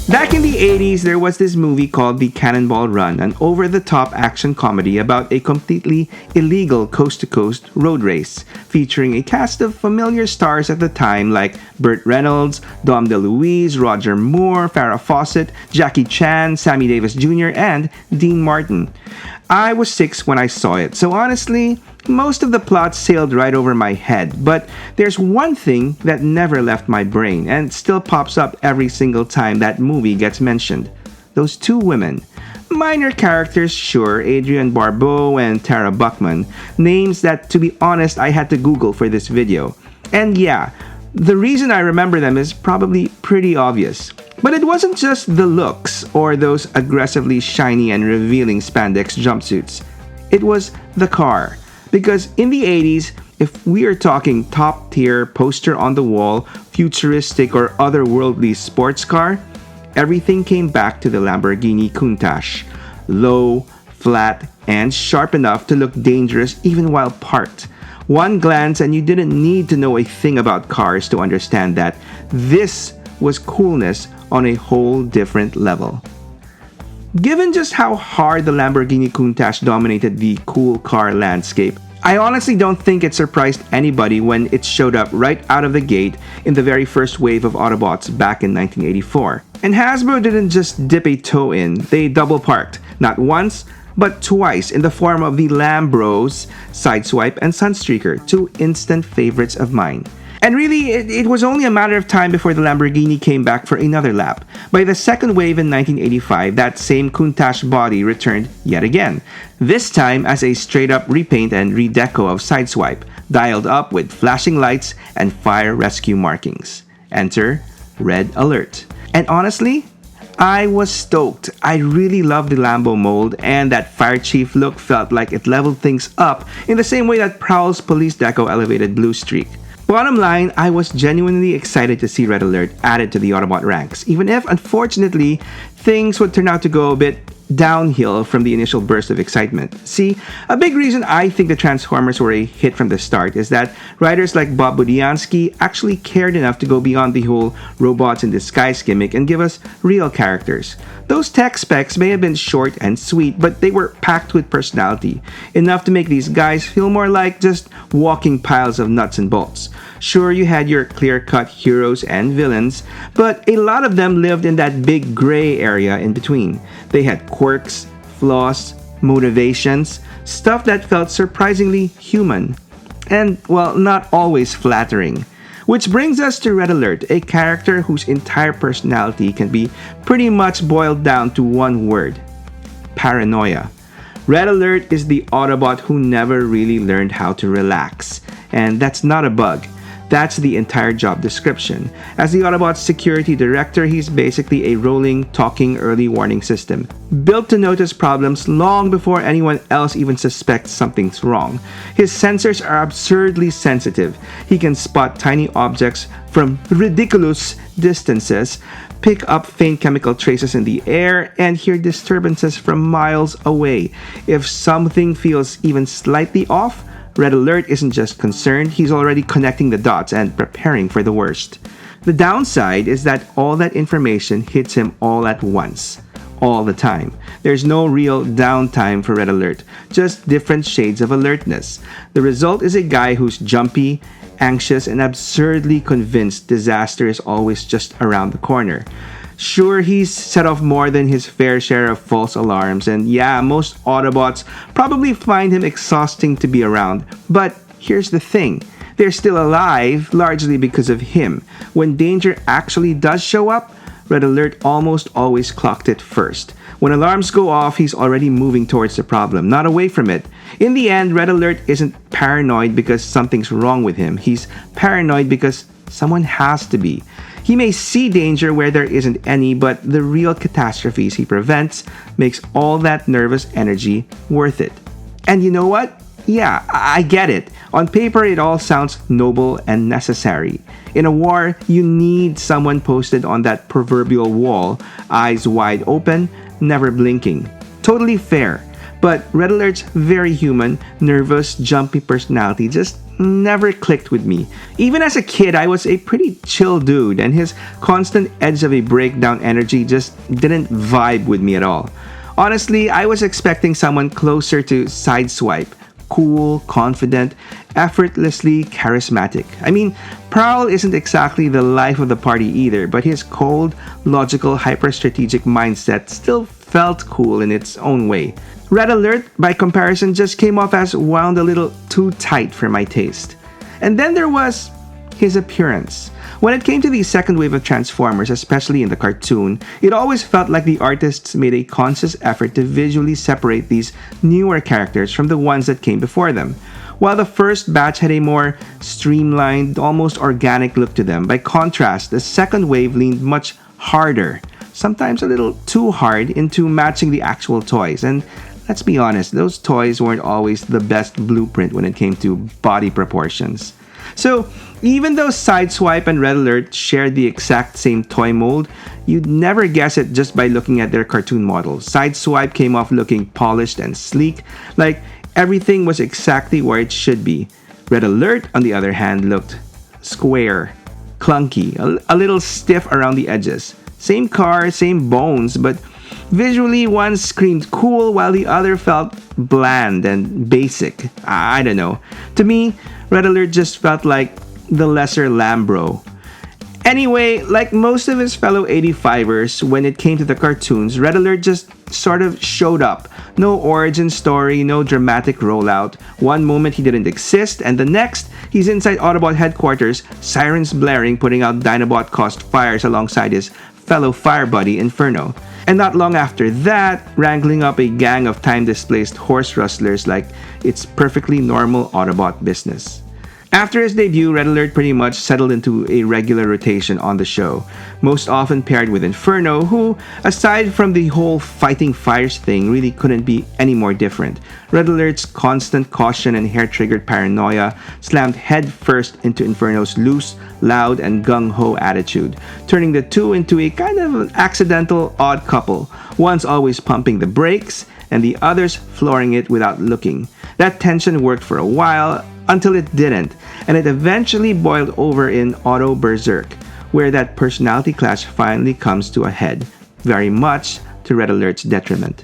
Back in the 80s, there was this movie called The Cannonball Run, an over-the-top action comedy about a completely illegal coast-to-coast road race, featuring a cast of familiar stars at the time like Burt Reynolds, Dom DeLuise, Roger Moore, Farrah Fawcett, Jackie Chan, Sammy Davis Jr., and Dean Martin. I was 6 when I saw it, so honestly, most of the plot sailed right over my head, but there's one thing that never left my brain and still pops up every single time that movie gets mentioned. Those two women. Minor characters, sure, Adrienne Barbeau and Tara Buckman, names that, to be honest, I had to Google for this video. And yeah, the reason I remember them is probably pretty obvious. But it wasn't just the looks or those aggressively shiny and revealing spandex jumpsuits. It was the car. Because in the 80s, if we are talking top-tier, poster-on-the-wall, futuristic or otherworldly sports car, everything came back to the Lamborghini Countach. Low, flat, and sharp enough to look dangerous even while parked. One glance and you didn't need to know a thing about cars to understand that this was coolness on a whole different level. Given just how hard the Lamborghini Countach dominated the cool car landscape, I honestly don't think it surprised anybody when it showed up right out of the gate in the very first wave of Autobots back in 1984. And Hasbro didn't just dip a toe in, they double parked, not once, but twice in the form of the Lambros, Sideswipe, and Sunstreaker, two instant favorites of mine. And really, it was only a matter of time before the Lamborghini came back for another lap. By the second wave in 1985, that same Countach body returned yet again. This time as a straight-up repaint and redeco of Sideswipe, dialed up with flashing lights and fire rescue markings. Enter Red Alert. And honestly, I was stoked. I really loved the Lambo mold, and that Fire Chief look felt like it leveled things up in the same way that Prowl's police deco elevated Blue Streak. Bottom line, I was genuinely excited to see Red Alert added to the Autobot ranks, even if, unfortunately, things would turn out to go a bit downhill from the initial burst of excitement. See, a big reason I think the Transformers were a hit from the start is that writers like Bob Budiansky actually cared enough to go beyond the whole robots in disguise gimmick and give us real characters. Those tech specs may have been short and sweet, but they were packed with personality, enough to make these guys feel more like just walking piles of nuts and bolts. Sure, you had your clear-cut heroes and villains, but a lot of them lived in that big gray area in between. They had quirks, flaws, motivations, stuff that felt surprisingly human. And, well, not always flattering. Which brings us to Red Alert, a character whose entire personality can be pretty much boiled down to one word: paranoia. Red Alert is the Autobot who never really learned how to relax. And that's not a bug. That's the entire job description. As the Autobot's security director, he's basically a rolling, talking early warning system, built to notice problems long before anyone else even suspects something's wrong. His sensors are absurdly sensitive. He can spot tiny objects from ridiculous distances, pick up faint chemical traces in the air, and hear disturbances from miles away. If something feels even slightly off, Red Alert isn't just concerned, he's already connecting the dots and preparing for the worst. The downside is that all that information hits him all at once, all the time. There's no real downtime for Red Alert, just different shades of alertness. The result is a guy who's jumpy, anxious and absurdly convinced disaster is always just around the corner. Sure, he's set off more than his fair share of false alarms, and yeah, most Autobots probably find him exhausting to be around. But here's the thing. They're still alive, largely because of him. When danger actually does show up, Red Alert almost always clocked it first. When alarms go off, he's already moving towards the problem, not away from it. In the end, Red Alert isn't paranoid because something's wrong with him. He's paranoid because someone has to be. He may see danger where there isn't any, but the real catastrophes he prevents makes all that nervous energy worth it. And you know what? Yeah, I get it. On paper, it all sounds noble and necessary. In a war, you need someone posted on that proverbial wall, eyes wide open, never blinking. Totally fair. But Red Alert's very human, nervous, jumpy personality just never clicked with me. Even as a kid, I was a pretty chill dude, and his constant edge of a breakdown energy just didn't vibe with me at all. Honestly, I was expecting someone closer to Sideswipe. Cool, confident, effortlessly charismatic. I mean, Prowl isn't exactly the life of the party either, but his cold, logical, hyper-strategic mindset still felt cool in its own way. Red Alert, by comparison, just came off as wound a little too tight for my taste. And then there was his appearance. When it came to the second wave of Transformers, especially in the cartoon, it always felt like the artists made a conscious effort to visually separate these newer characters from the ones that came before them. While the first batch had a more streamlined, almost organic look to them, by contrast, the second wave leaned much harder, sometimes a little too hard, into matching the actual toys. And let's be honest, those toys weren't always the best blueprint when it came to body proportions. So, even though Sideswipe and Red Alert shared the exact same toy mold, you'd never guess it just by looking at their cartoon models. Sideswipe came off looking polished and sleek, like everything was exactly where it should be. Red Alert, on the other hand, looked square, clunky, a little stiff around the edges. Same car, same bones, but visually one screamed cool while the other felt bland and basic. I don't know. To me, Red Alert just felt like the lesser Lambro. Anyway, like most of his fellow 85ers, when it came to the cartoons, Red Alert just sort of showed up. No origin story, no dramatic rollout. One moment he didn't exist, and the next, he's inside Autobot headquarters, sirens blaring, putting out Dinobot-caused fires alongside his fellow fire buddy Inferno. And not long after that, wrangling up a gang of time-displaced horse rustlers like it's perfectly normal Autobot business. After his debut, Red Alert pretty much settled into a regular rotation on the show, most often paired with Inferno, who, aside from the whole fighting fires thing, really couldn't be any more different. Red Alert's constant caution and hair-triggered paranoia slammed headfirst into Inferno's loose, loud, and gung-ho attitude, turning the two into a kind of accidental odd couple, one's always pumping the brakes, and the other's flooring it without looking. That tension worked for a while, until it didn't, and it eventually boiled over in Auto Berserk, where that personality clash finally comes to a head, very much to Red Alert's detriment.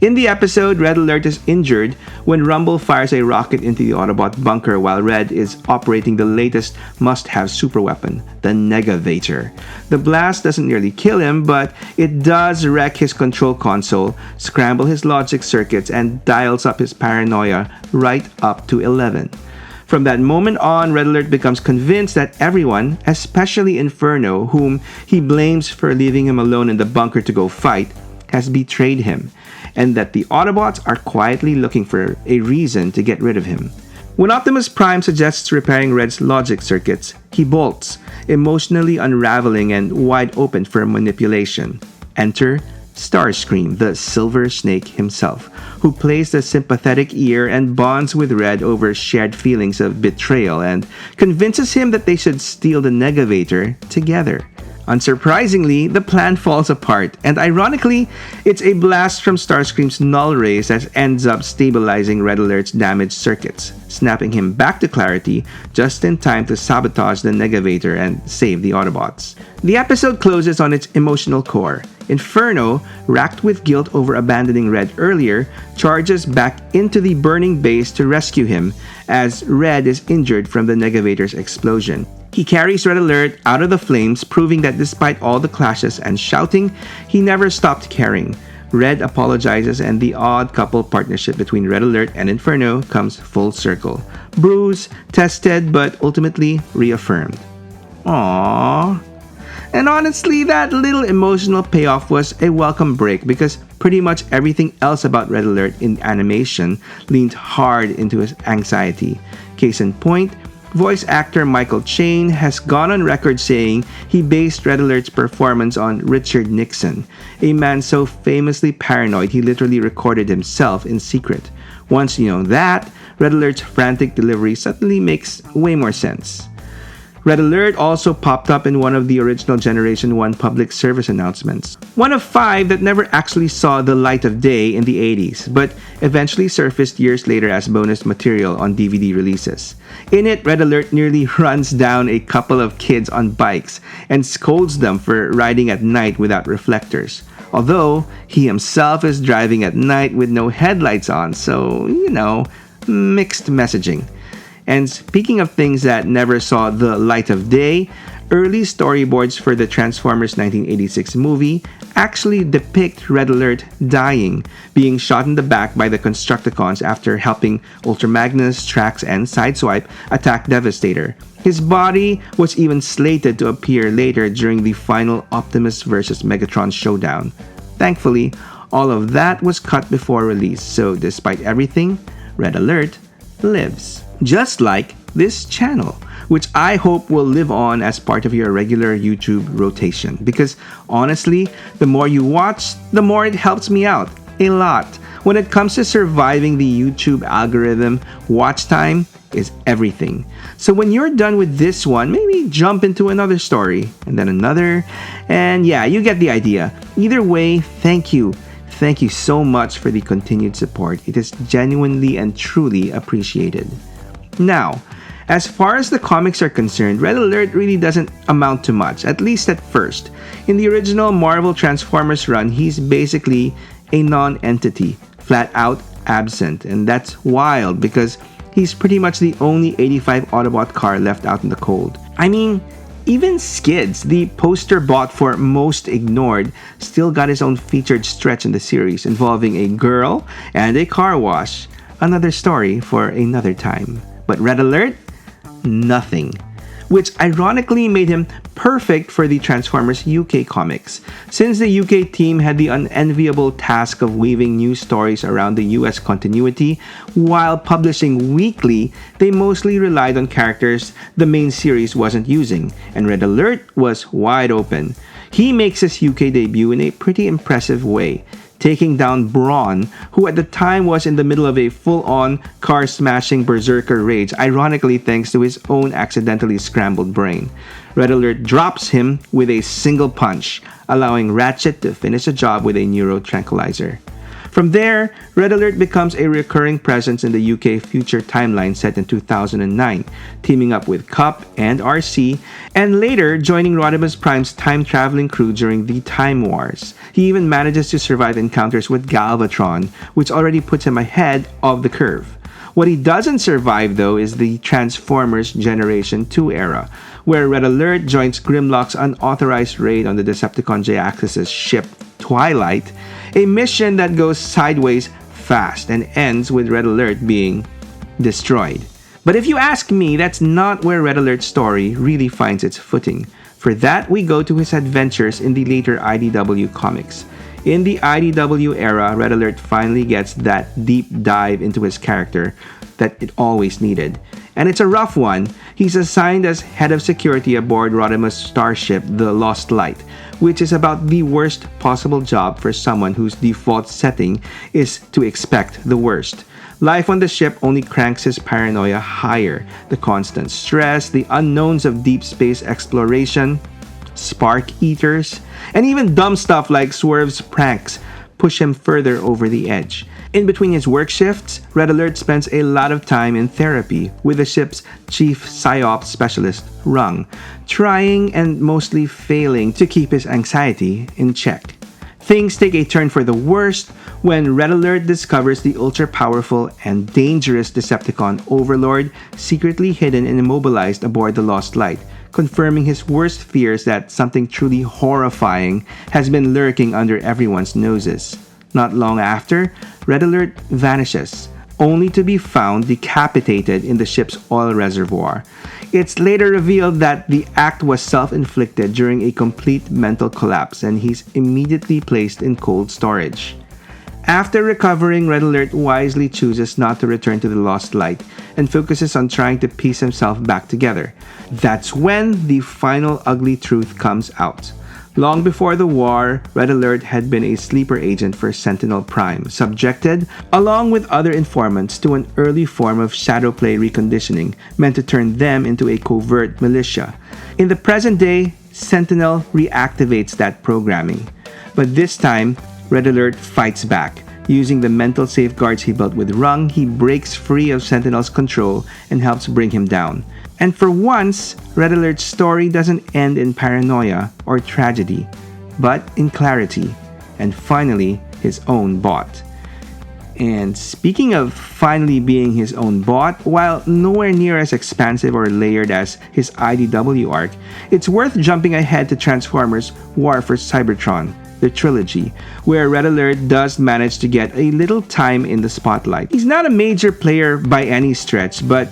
In the episode, Red Alert is injured when Rumble fires a rocket into the Autobot bunker while Red is operating the latest must-have superweapon, the Negavator. The blast doesn't nearly kill him, but it does wreck his control console, scramble his logic circuits, and dials up his paranoia right up to 11. From that moment on, Red Alert becomes convinced that everyone, especially Inferno, whom he blames for leaving him alone in the bunker to go fight, has betrayed him, and that the Autobots are quietly looking for a reason to get rid of him. When Optimus Prime suggests repairing Red's logic circuits, he bolts, emotionally unraveling and wide open for manipulation. Enter Starscream, the Silver Snake himself, who plays the sympathetic ear and bonds with Red over shared feelings of betrayal and convinces him that they should steal the Negavator together. Unsurprisingly, the plan falls apart, and ironically, it's a blast from Starscream's null rays that ends up stabilizing Red Alert's damaged circuits, snapping him back to clarity just in time to sabotage the Negavator and save the Autobots. The episode closes on its emotional core. Inferno, racked with guilt over abandoning Red earlier, charges back into the burning base to rescue him, as Red is injured from the Negavator's explosion. He carries Red Alert out of the flames, proving that despite all the clashes and shouting, he never stopped caring. Red apologizes and the odd couple partnership between Red Alert and Inferno comes full circle. Bruised, tested, but ultimately reaffirmed. Aww. And honestly, that little emotional payoff was a welcome break because pretty much everything else about Red Alert in animation leaned hard into his anxiety. Case in point, voice actor Michael Chain has gone on record saying he based Red Alert's performance on Richard Nixon, a man so famously paranoid he literally recorded himself in secret. Once you know that, Red Alert's frantic delivery suddenly makes way more sense. Red Alert also popped up in one of the original Generation 1 public service announcements. One of 5 that never actually saw the light of day in the 80s, but eventually surfaced years later as bonus material on DVD releases. In it, Red Alert nearly runs down a couple of kids on bikes and scolds them for riding at night without reflectors. Although, he himself is driving at night with no headlights on, so, mixed messaging. And speaking of things that never saw the light of day, early storyboards for the Transformers 1986 movie actually depict Red Alert dying, being shot in the back by the Constructicons after helping Ultra Magnus, Trax, and Sideswipe attack Devastator. His body was even slated to appear later during the final Optimus vs. Megatron showdown. Thankfully, all of that was cut before release, so despite everything, Red Alert lives. Just like this channel, which I hope will live on as part of your regular YouTube rotation. Because honestly, the more you watch, the more it helps me out. A lot. When it comes to surviving the YouTube algorithm, watch time is everything. So when you're done with this one, maybe jump into another story, and then another, and yeah, you get the idea. Either way, thank you. Thank you so much for the continued support. It is genuinely and truly appreciated. Now, as far as the comics are concerned, Red Alert really doesn't amount to much, at least at first. In the original Marvel Transformers run, he's basically a non-entity, flat out absent, and that's wild because he's pretty much the only 85 Autobot car left out in the cold. I mean, even Skids, the poster bought for Most Ignored, still got his own featured stretch in the series involving a girl and a car wash. Another story for another time. But Red Alert? Nothing. Which ironically made him perfect for the Transformers UK comics, since the UK team had the unenviable task of weaving new stories around the US continuity. While publishing weekly, they mostly relied on characters the main series wasn't using, and Red Alert was wide open. He makes his UK debut in a pretty impressive way, taking down Brawn, who at the time was in the middle of a full-on car-smashing berserker rage, ironically thanks to his own accidentally scrambled brain. Red Alert drops him with a single punch, allowing Ratchet to finish the job with a neuro-tranquilizer. From there, Red Alert becomes a recurring presence in the UK future timeline set in 2009, teaming up with Cup and RC, and later joining Rodimus Prime's time-traveling crew during the Time Wars. He even manages to survive encounters with Galvatron, which already puts him ahead of the curve. What he doesn't survive, though, is the Transformers Generation 2 era, where Red Alert joins Grimlock's unauthorized raid on the Decepticon J-Axis' ship Twilight, a mission that goes sideways fast and ends with Red Alert being destroyed. But if you ask me, that's not where Red Alert's story really finds its footing. For that, we go to his adventures in the later IDW comics. In the IDW era, Red Alert finally gets that deep dive into his character that it always needed. And it's a rough one. He's assigned as head of security aboard Rodimus' starship, the Lost Light, which is about the worst possible job for someone whose default setting is to expect the worst. Life on the ship only cranks his paranoia higher. The constant stress, the unknowns of deep space exploration, spark eaters, and even dumb stuff like Swerve's pranks push him further over the edge. In between his work shifts, Red Alert spends a lot of time in therapy with the ship's chief psyop specialist, Rung, trying and mostly failing to keep his anxiety in check. Things take a turn for the worst when Red Alert discovers the ultra-powerful and dangerous Decepticon Overlord secretly hidden and immobilized aboard the Lost Light, confirming his worst fears that something truly horrifying has been lurking under everyone's noses. Not long after, Red Alert vanishes, only to be found decapitated in the ship's oil reservoir. It's later revealed that the act was self-inflicted during a complete mental collapse, and he's immediately placed in cold storage. After recovering, Red Alert wisely chooses not to return to the Lost Light and focuses on trying to piece himself back together. That's when the final ugly truth comes out. Long before the war, Red Alert had been a sleeper agent for Sentinel Prime, subjected, along with other informants, to an early form of shadowplay reconditioning meant to turn them into a covert militia. In the present day, Sentinel reactivates that programming. But this time, Red Alert fights back. Using the mental safeguards he built with Rung, he breaks free of Sentinel's control and helps bring him down. And for once, Red Alert's story doesn't end in paranoia or tragedy, but in clarity, and finally, his own bot. And speaking of finally being his own bot, while nowhere near as expansive or layered as his IDW arc, it's worth jumping ahead to Transformers War for Cybertron, the trilogy, where Red Alert does manage to get a little time in the spotlight. He's not a major player by any stretch, but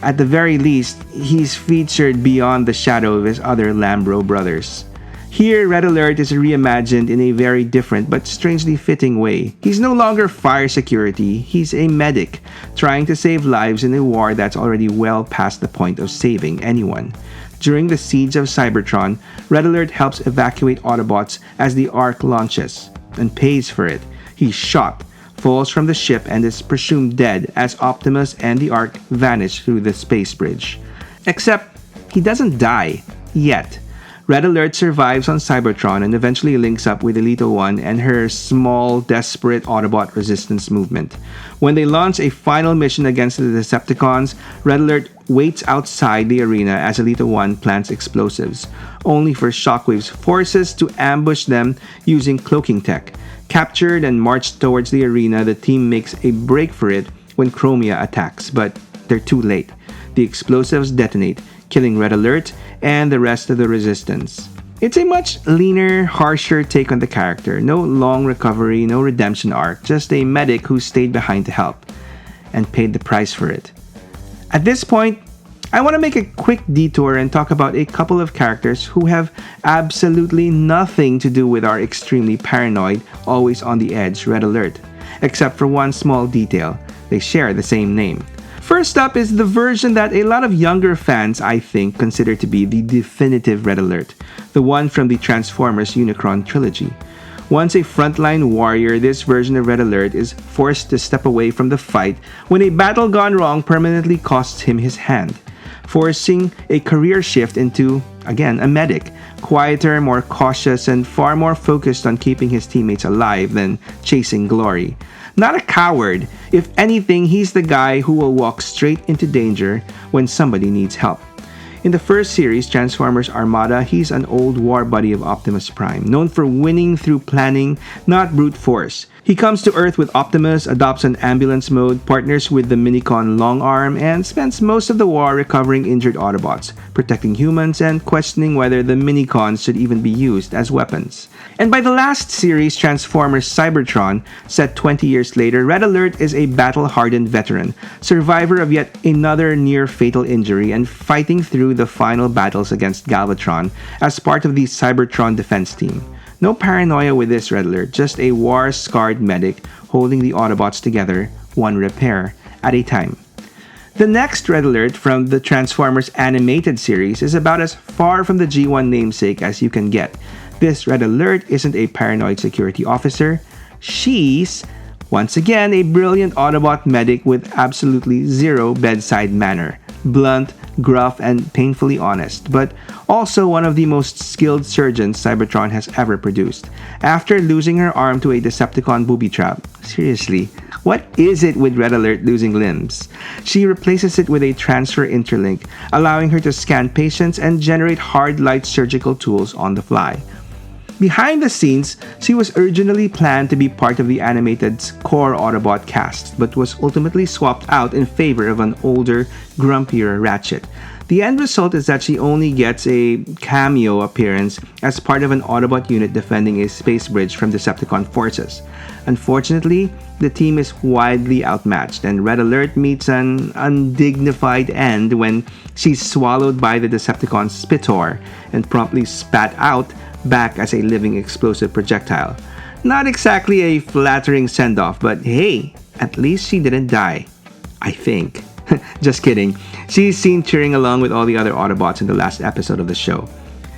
at the very least, he's featured beyond the shadow of his other Lambro brothers. Here, Red Alert is reimagined in a very different but strangely fitting way. He's no longer fire security, he's a medic, trying to save lives in a war that's already well past the point of saving anyone. During the siege of Cybertron, Red Alert helps evacuate Autobots as the Ark launches, and pays for it. He's shot, falls from the ship, and is presumed dead as Optimus and the Ark vanish through the space bridge. Except, he doesn't die, yet. Red Alert survives on Cybertron and eventually links up with Elita 1 and her small, desperate Autobot resistance movement. When they launch a final mission against the Decepticons, Red Alert waits outside the arena as Elita 1 plants explosives, only for Shockwave's forces to ambush them using cloaking tech. Captured and marched towards the arena, the team makes a break for it when Chromia attacks, but they're too late. The explosives detonate, killing Red Alert and the rest of the Resistance. It's a much leaner, harsher take on the character. No long recovery, no redemption arc, just a medic who stayed behind to help and paid the price for it. At this point, I want to make a quick detour and talk about a couple of characters who have absolutely nothing to do with our extremely paranoid, always on the edge Red Alert, except for one small detail: they share the same name. First up is the version that a lot of younger fans, I think, consider to be the definitive Red Alert, the one from the Transformers Unicron trilogy. Once a frontline warrior, this version of Red Alert is forced to step away from the fight when a battle gone wrong permanently costs him his hand, forcing a career shift into, again, a medic, quieter, more cautious, and far more focused on keeping his teammates alive than chasing glory. Not a coward. If anything, he's the guy who will walk straight into danger when somebody needs help. In the first series, Transformers Armada, he's an old war buddy of Optimus Prime, known for winning through planning, not brute force. He comes to Earth with Optimus, adopts an ambulance mode, partners with the Minicon Long Arm, and spends most of the war recovering injured Autobots, protecting humans, and questioning whether the Minicons should even be used as weapons. And by the last series, Transformers Cybertron, set 20 years later, Red Alert is a battle-hardened veteran, survivor of yet another near-fatal injury, and fighting through the final battles against Galvatron as part of the Cybertron defense team. No paranoia with this Red Alert, just a war-scarred medic holding the Autobots together, one repair at a time. The next Red Alert from the Transformers animated series is about as far from the G1 namesake as you can get. This Red Alert isn't a paranoid security officer. She's, once again, a brilliant Autobot medic with absolutely zero bedside manner. Blunt, gruff, and painfully honest, but also one of the most skilled surgeons Cybertron has ever produced. After losing her arm to a Decepticon booby trap, seriously, what is it with Red Alert losing limbs? She replaces it with a transfer interlink, allowing her to scan patients and generate hard light surgical tools on the fly. Behind the scenes, she was originally planned to be part of the animated's core Autobot cast, but was ultimately swapped out in favor of an older, grumpier Ratchet. The end result is that she only gets a cameo appearance as part of an Autobot unit defending a space bridge from Decepticon forces. Unfortunately, the team is widely outmatched, and Red Alert meets an undignified end when she's swallowed by the Decepticon Spitor and promptly spat out back as a living explosive projectile. Not exactly a flattering send-off, but hey, at least she didn't die. I think. Just kidding. She's seen cheering along with all the other Autobots in the last episode of the show.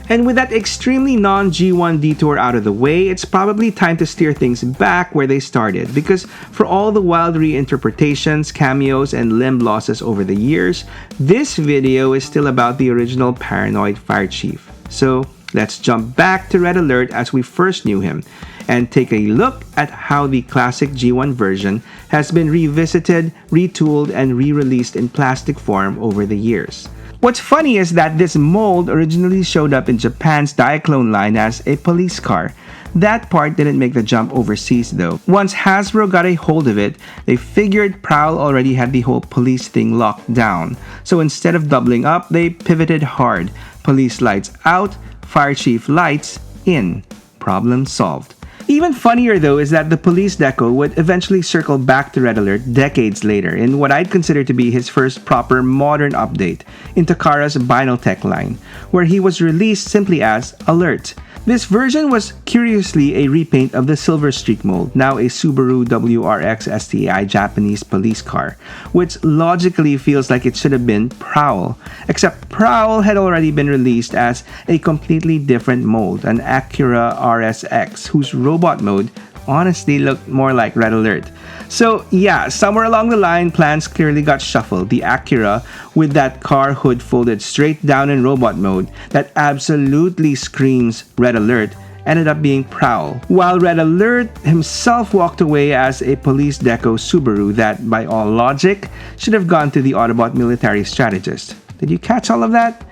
And with that extremely non-G1 detour out of the way, it's probably time to steer things back where they started, because for all the wild reinterpretations, cameos, and limb losses over the years, this video is still about the original paranoid Fire Chief. So let's jump back to Red Alert as we first knew him, and take a look at how the classic G1 version has been revisited, retooled, and re-released in plastic form over the years. What's funny is that this mold originally showed up in Japan's Diaclone line as a police car. That part didn't make the jump overseas though. Once Hasbro got a hold of it, they figured Prowl already had the whole police thing locked down. So instead of doubling up, they pivoted hard. Police lights out, Fire Chief lights in. Problem solved. Even funnier though is that the police deco would eventually circle back to Red Alert decades later in what I'd consider to be his first proper modern update in Takara's Binaltech line, where he was released simply as Alert. This version was curiously a repaint of the Silver Streak mold, now a Subaru WRX STI Japanese police car, which logically feels like it should have been Prowl, except Prowl had already been released as a completely different mold, an Acura RSX, whose robot mode honestly looked more like Red Alert. So yeah, somewhere along the line, plans clearly got shuffled. The Acura, with that car hood folded straight down in robot mode that absolutely screams Red Alert, ended up being Prowl, while Red Alert himself walked away as a police deco Subaru that, by all logic, should have gone to the Autobot military strategist. Did you catch all of that?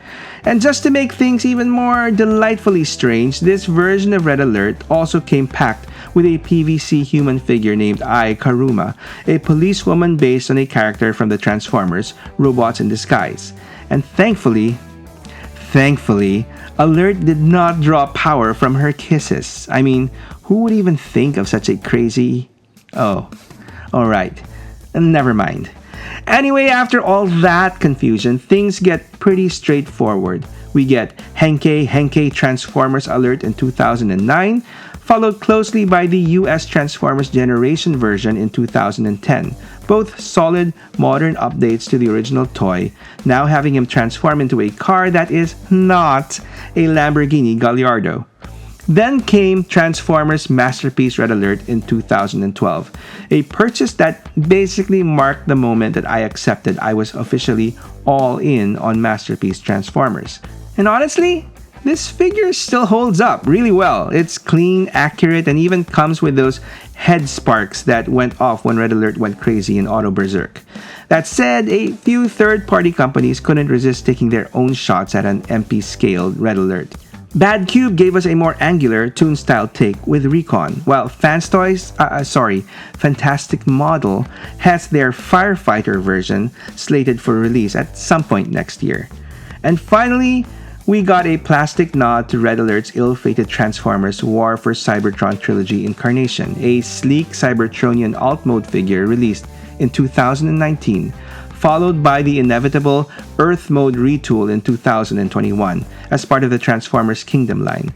And just to make things even more delightfully strange, this version of Red Alert also came packed with a PVC human figure named Ai Karuma, a policewoman based on a character from the Transformers, Robots in Disguise. And thankfully, Alert did not draw power from her kisses. I mean, who would even think of such a crazy... Oh, alright. Never mind. Anyway, after all that confusion, things get pretty straightforward. We get Henkei Transformers Alert in 2009, followed closely by the US Transformers Generation version in 2010. Both solid, modern updates to the original toy, now having him transform into a car that is not a Lamborghini Gallardo. Then came Transformers Masterpiece Red Alert in 2012, a purchase that basically marked the moment that I accepted I was officially all in on Masterpiece Transformers. And honestly, this figure still holds up really well. It's clean, accurate, and even comes with those head sparks that went off when Red Alert went crazy in Auto Berserk. That said, a few third-party companies couldn't resist taking their own shots at an MP-scaled Red Alert. Bad Cube gave us a more angular, toon-style take with Recon, while Fantastic Model has their Firefighter version slated for release at some point next year. And finally, we got a plastic nod to Red Alert's ill-fated Transformers War for Cybertron Trilogy incarnation, a sleek Cybertronian alt-mode figure released in 2019, followed by the inevitable Earth Mode retool in 2021 as part of the Transformers Kingdom line.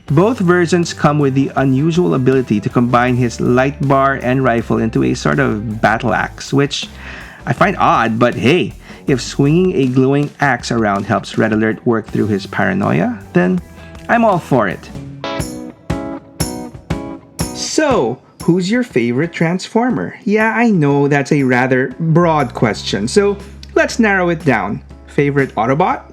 Both versions come with the unusual ability to combine his light bar and rifle into a sort of battle axe, which I find odd, but hey, if swinging a glowing axe around helps Red Alert work through his paranoia, then I'm all for it. So, who's your favorite Transformer? Yeah, I know that's a rather broad question, so let's narrow it down. Favorite Autobot?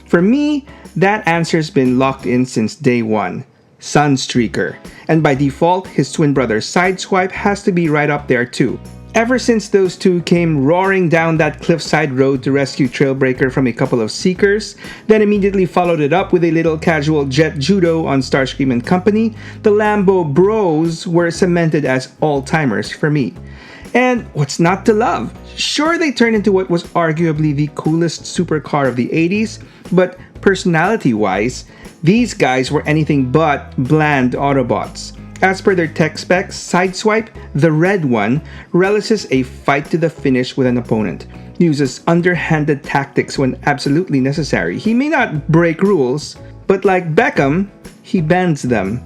For me, that answer's been locked in since day one. Sunstreaker. And by default, his twin brother Sideswipe has to be right up there too. Ever since those two came roaring down that cliffside road to rescue Trailbreaker from a couple of Seekers, then immediately followed it up with a little casual jet judo on Starscream and Company, the Lambo Bros were cemented as all-timers for me. And what's not to love? Sure, they turned into what was arguably the coolest supercar of the 80s, but personality-wise, these guys were anything but bland Autobots. As per their tech specs, Sideswipe, the red one, relishes a fight to the finish with an opponent, uses underhanded tactics when absolutely necessary. He may not break rules, but like Beckham, he bends them.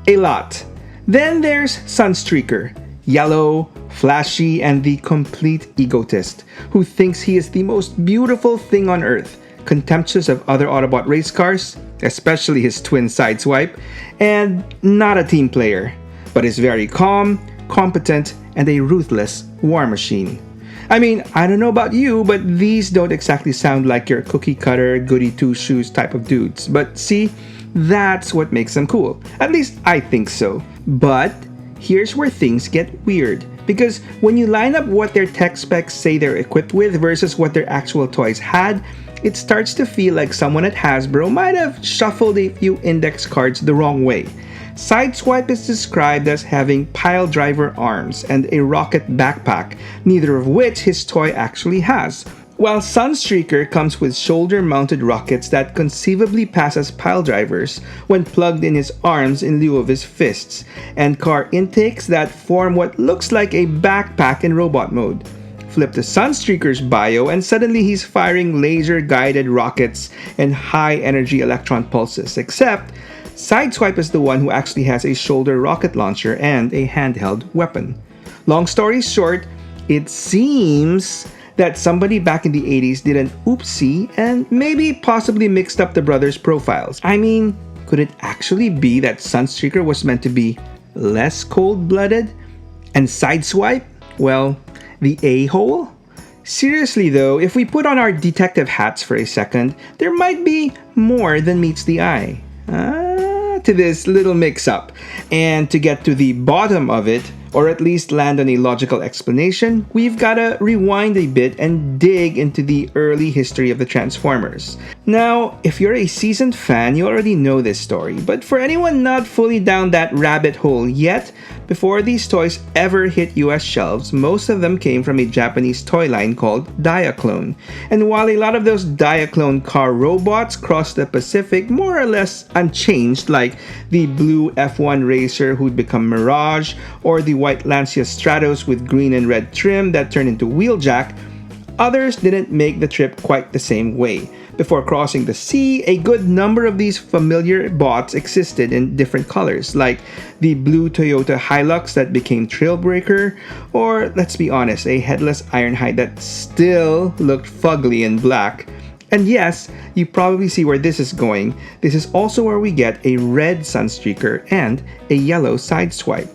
A lot. Then there's Sunstreaker, yellow, flashy, and the complete egotist, who thinks he is the most beautiful thing on earth, contemptuous of other Autobot race cars, especially his twin Sideswipe, and not a team player, but is very calm, competent, and a ruthless war machine. I mean, I don't know about you, but these don't exactly sound like your cookie-cutter, goody-two-shoes type of dudes. But see, that's what makes them cool. At least I think so. But here's where things get weird. Because when you line up what their tech specs say they're equipped with versus what their actual toys had, it starts to feel like someone at Hasbro might have shuffled a few index cards the wrong way. Sideswipe is described as having piledriver arms and a rocket backpack, neither of which his toy actually has. While Sunstreaker comes with shoulder-mounted rockets that conceivably pass as piledrivers when plugged in his arms in lieu of his fists, and car intakes that form what looks like a backpack in robot mode. Flip to Sunstreaker's bio and suddenly he's firing laser-guided rockets and high-energy electron pulses, except Sideswipe is the one who actually has a shoulder rocket launcher and a handheld weapon. Long story short, it seems that somebody back in the 80s did an oopsie and maybe possibly mixed up the brothers' profiles. I mean, could it actually be that Sunstreaker was meant to be less cold-blooded? And Sideswipe, well, the a-hole? Seriously though, if we put on our detective hats for a second, there might be more than meets the eye. To this little mix-up. And to get to the bottom of it, or at least land on a logical explanation, we've gotta rewind a bit and dig into the early history of the Transformers. Now, if you're a seasoned fan, you already know this story, but for anyone not fully down that rabbit hole yet, before these toys ever hit US shelves, most of them came from a Japanese toy line called Diaclone. And while a lot of those Diaclone car robots crossed the Pacific more or less unchanged, like the blue F1 racer who'd become Mirage, or the white Lancia Stratos with green and red trim that turned into Wheeljack, others didn't make the trip quite the same way. Before crossing the sea, a good number of these familiar bots existed in different colors, like the blue Toyota Hilux that became Trailbreaker, or, let's be honest, a headless Ironhide that still looked fugly in black. And yes, you probably see where this is going. This is also where we get a red Sunstreaker and a yellow Sideswipe.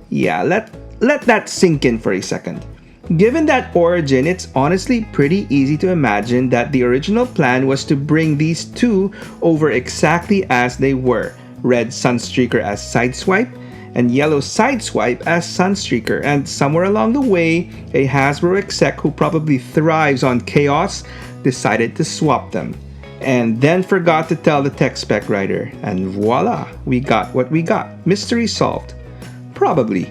Yeah, let that sink in for a second. Given that origin, it's honestly pretty easy to imagine that the original plan was to bring these two over exactly as they were. Red Sunstreaker as Sideswipe, and yellow Sideswipe as Sunstreaker, and somewhere along the way, a Hasbro exec who probably thrives on chaos decided to swap them. And then forgot to tell the tech spec writer, and voila, we got what we got. Mystery solved. Probably.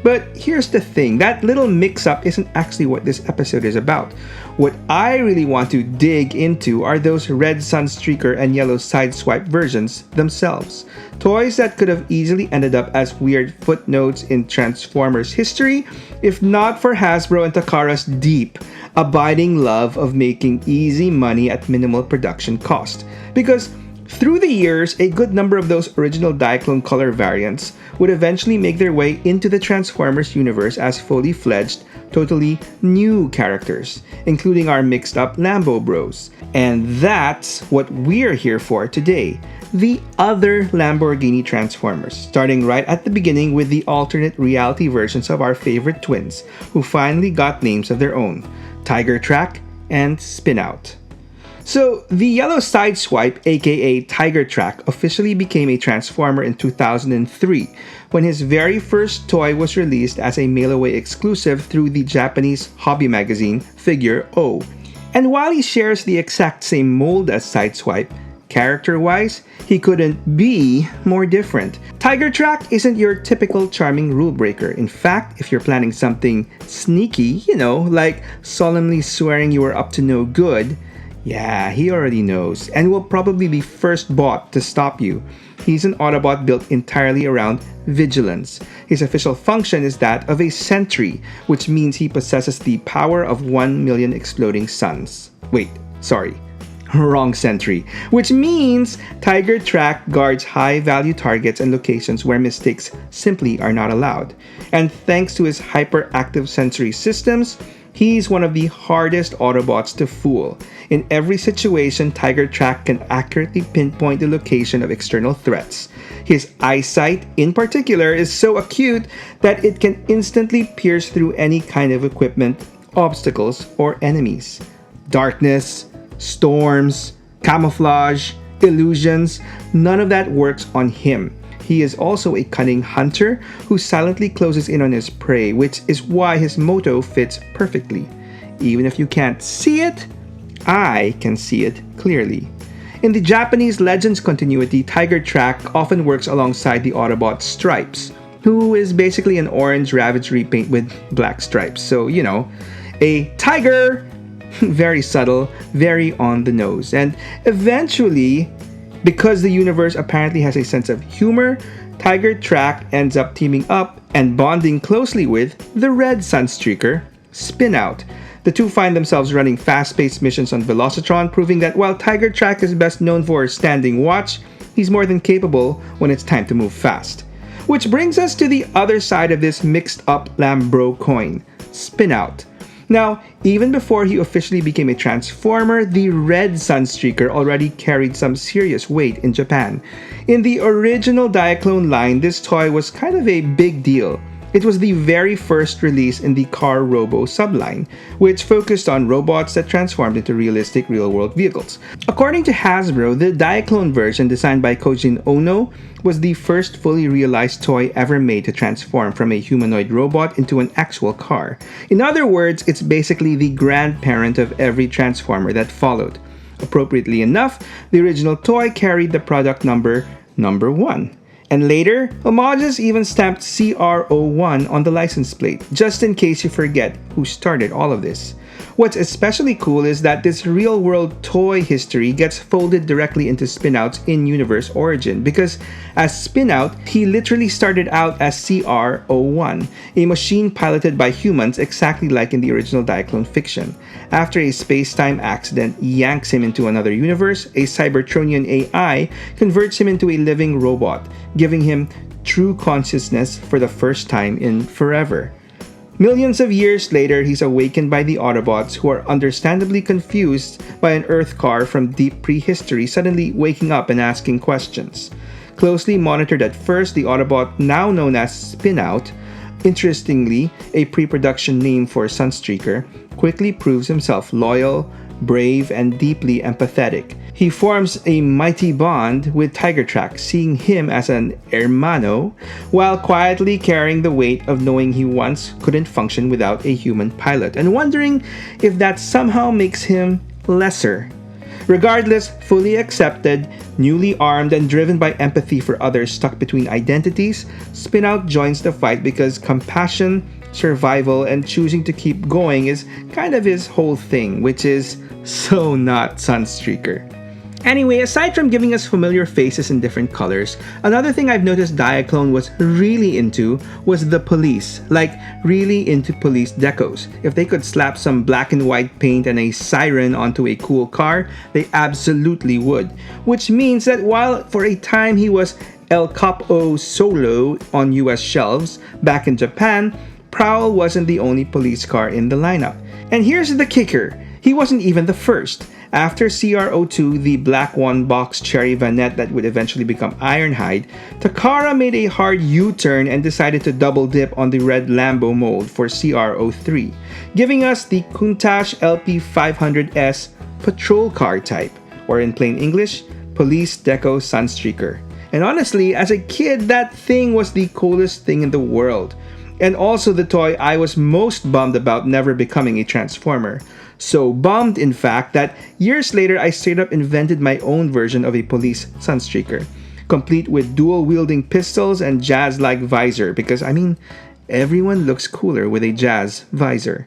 But here's the thing, that little mix-up isn't actually what this episode is about. What I really want to dig into are those red Sunstreaker and yellow Sideswipe versions themselves. Toys that could have easily ended up as weird footnotes in Transformers history, if not for Hasbro and Takara's deep, abiding love of making easy money at minimal production cost. Because through the years, a good number of those original Diaclone color variants would eventually make their way into the Transformers universe as fully fledged, totally new characters, including our mixed up Lambo Bros. And that's what we're here for today, the other Lamborghini Transformers, starting right at the beginning with the alternate reality versions of our favorite twins, who finally got names of their own, Tiger Track and Spin Out. So, the yellow Sideswipe, aka Tiger Track, officially became a Transformer in 2003 when his very first toy was released as a mail-away exclusive through the Japanese hobby magazine Figure O. And while he shares the exact same mold as Sideswipe, character-wise, he couldn't be more different. Tiger Track isn't your typical charming rule breaker. In fact, if you're planning something sneaky, like solemnly swearing you are up to no good, yeah, he already knows, and will probably be first bought to stop you. He's an Autobot built entirely around vigilance. His official function is that of a sentry, which means he possesses the power of 1 million exploding suns. Wait, sorry. Wrong sentry. Which means Tiger Track guards high-value targets and locations where mistakes simply are not allowed. And thanks to his hyperactive sensory systems, he's one of the hardest Autobots to fool. In every situation, Tiger Track can accurately pinpoint the location of external threats. His eyesight, in particular, is so acute that it can instantly pierce through any kind of equipment, obstacles, or enemies. Darkness, storms, camouflage, illusions, none of that works on him. He is also a cunning hunter who silently closes in on his prey, which is why his motto fits perfectly. Even if you can't see it, I can see it clearly. In the Japanese Legends continuity, Tiger Track often works alongside the Autobot Stripes, who is basically an orange Ravage repaint with black stripes. So, a tiger, very subtle, very on the nose. And eventually, because the universe apparently has a sense of humor, Tiger Track ends up teaming up and bonding closely with the red Sunstreaker, Spinout. The two find themselves running fast-paced missions on Velocitron, proving that while Tiger Track is best known for standing watch, he's more than capable when it's time to move fast. Which brings us to the other side of this mixed-up Lambro coin, Spinout. Now, even before he officially became a Transformer, the red Sunstreaker already carried some serious weight in Japan. In the original Diaclone line, this toy was kind of a big deal. It was the very first release in the Car Robo subline, which focused on robots that transformed into realistic real-world vehicles. According to Hasbro, the Diaclone version designed by Kojin Ono was the first fully realized toy ever made to transform from a humanoid robot into an actual car. In other words, it's basically the grandparent of every Transformer that followed. Appropriately enough, the original toy carried the product number 1. And later, homages even stamped CR01 on the license plate, just in case you forget who started all of this. What's especially cool is that this real-world toy history gets folded directly into Spinout's in-universe origin, because as Spinout, he literally started out as CR01, a machine piloted by humans exactly like in the original Diaclone fiction. After a space-time accident yanks him into another universe, a Cybertronian AI converts him into a living robot, giving him true consciousness for the first time in forever. Millions of years later, he's awakened by the Autobots, who are understandably confused by an Earth car from deep prehistory suddenly waking up and asking questions. Closely monitored at first, the Autobot, now known as Spinout, interestingly a pre-production name for Sunstreaker, quickly proves himself loyal, brave, and deeply empathetic. He forms a mighty bond with Tiger Track, seeing him as an hermano, while quietly carrying the weight of knowing he once couldn't function without a human pilot, and wondering if that somehow makes him lesser. Regardless, fully accepted, newly armed, and driven by empathy for others stuck between identities, Spinout joins the fight because compassion, survival, and choosing to keep going is kind of his whole thing, which is so not Sunstreaker. Anyway, aside from giving us familiar faces in different colors, another thing I've noticed Diaclone was really into was the police. Like, really into police decos. If they could slap some black and white paint and a siren onto a cool car, they absolutely would. Which means that while for a time he was El Capo Solo on US shelves, back in Japan, Prowl wasn't the only police car in the lineup. And here's the kicker, he wasn't even the first. After CR02, the black one-box cherry vanette that would eventually become Ironhide, Takara made a hard U-turn and decided to double dip on the red Lambo mold for CR03, giving us the Countach LP500S patrol car type, or in plain English, Police Deco Sunstreaker. And honestly, as a kid, that thing was the coolest thing in the world. And also the toy I was most bummed about never becoming a Transformer. So bummed, in fact, that years later I straight up invented my own version of a police Sunstreaker, complete with dual-wielding pistols and jazz-like visor, because I mean, everyone looks cooler with a jazz visor.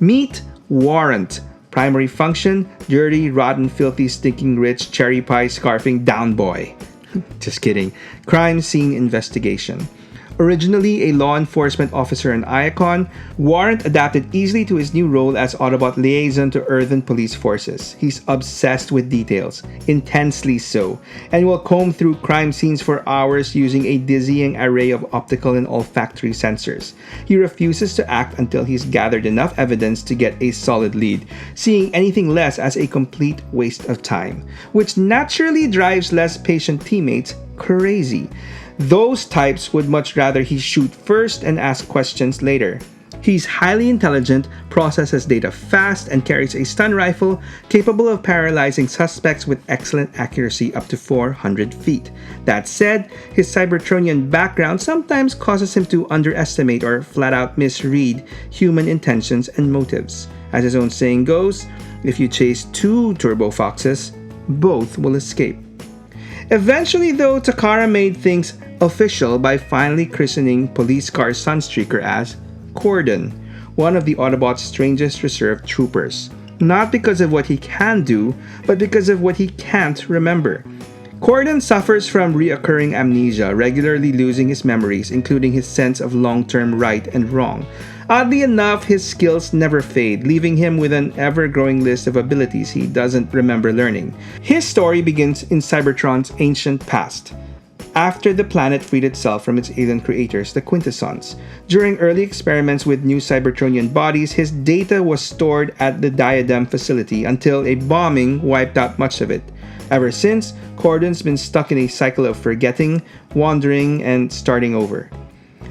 Meet Warrant. Primary function, dirty, rotten, filthy, stinking, rich, cherry pie scarfing down boy. Just kidding. Crime scene investigation. Originally a law enforcement officer and icon, Warrant adapted easily to his new role as Autobot liaison to Earthen police forces. He's obsessed with details, intensely so, and will comb through crime scenes for hours using a dizzying array of optical and olfactory sensors. He refuses to act until he's gathered enough evidence to get a solid lead, seeing anything less as a complete waste of time, which naturally drives less patient teammates crazy. Those types would much rather he shoot first and ask questions later. He's highly intelligent, processes data fast, and carries a stun rifle capable of paralyzing suspects with excellent accuracy up to 400 feet. That said, his Cybertronian background sometimes causes him to underestimate or flat out misread human intentions and motives. As his own saying goes, if you chase two turbo foxes, both will escape. Eventually, though, Takara made things official by finally christening police car Sunstreaker as Cordon, one of the Autobots' strangest reserve troopers. Not because of what he can do, but because of what he can't remember. Cordon suffers from reoccurring amnesia, regularly losing his memories, including his sense of long-term right and wrong. Oddly enough, his skills never fade, leaving him with an ever-growing list of abilities he doesn't remember learning. His story begins in Cybertron's ancient past, after the planet freed itself from its alien creators, the Quintessons. During early experiments with new Cybertronian bodies, his data was stored at the Diadem facility until a bombing wiped out much of it. Ever since, Cordon's been stuck in a cycle of forgetting, wandering, and starting over.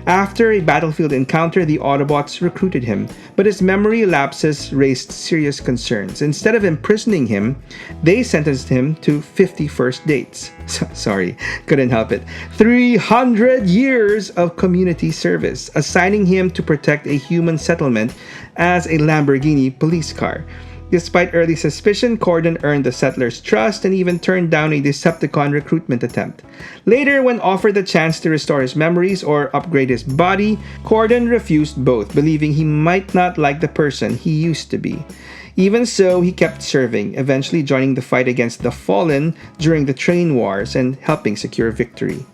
After a battlefield encounter, the Autobots recruited him, but his memory lapses raised serious concerns. Instead of imprisoning him, they sentenced him to 50 first dates. Sorry, couldn't help it. 300 years of community service, assigning him to protect a human settlement as a Lamborghini police car. Despite early suspicion, Cordon earned the settlers' trust and even turned down a Decepticon recruitment attempt. Later, when offered the chance to restore his memories or upgrade his body, Cordon refused both, believing he might not like the person he used to be. Even so, he kept serving, eventually joining the fight against the Fallen during the Train Wars and helping secure victory.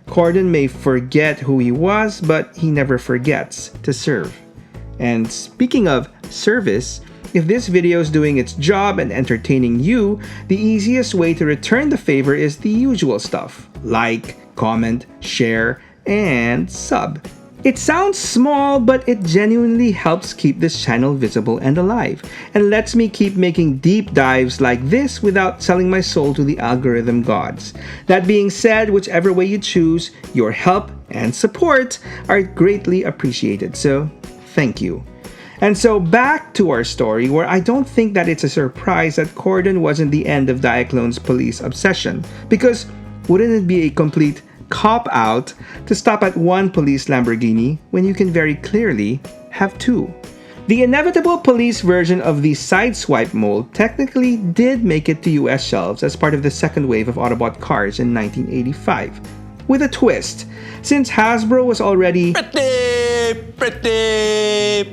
Cordon may forget who he was, but he never forgets to serve. And speaking of service, if this video is doing its job and entertaining you, the easiest way to return the favor is the usual stuff. Like, comment, share, and sub. It sounds small, but it genuinely helps keep this channel visible and alive, and lets me keep making deep dives like this without selling my soul to the algorithm gods. That being said, whichever way you choose, your help and support are greatly appreciated, so thank you. And so back to our story, where I don't think that it's a surprise that Cordon wasn't the end of Diaclone's police obsession, because wouldn't it be a complete cop-out to stop at one police Lamborghini when you can very clearly have two? The inevitable police version of the Sideswipe mold technically did make it to US shelves as part of the second wave of Autobot cars in 1985. With a twist, since Hasbro was already pretty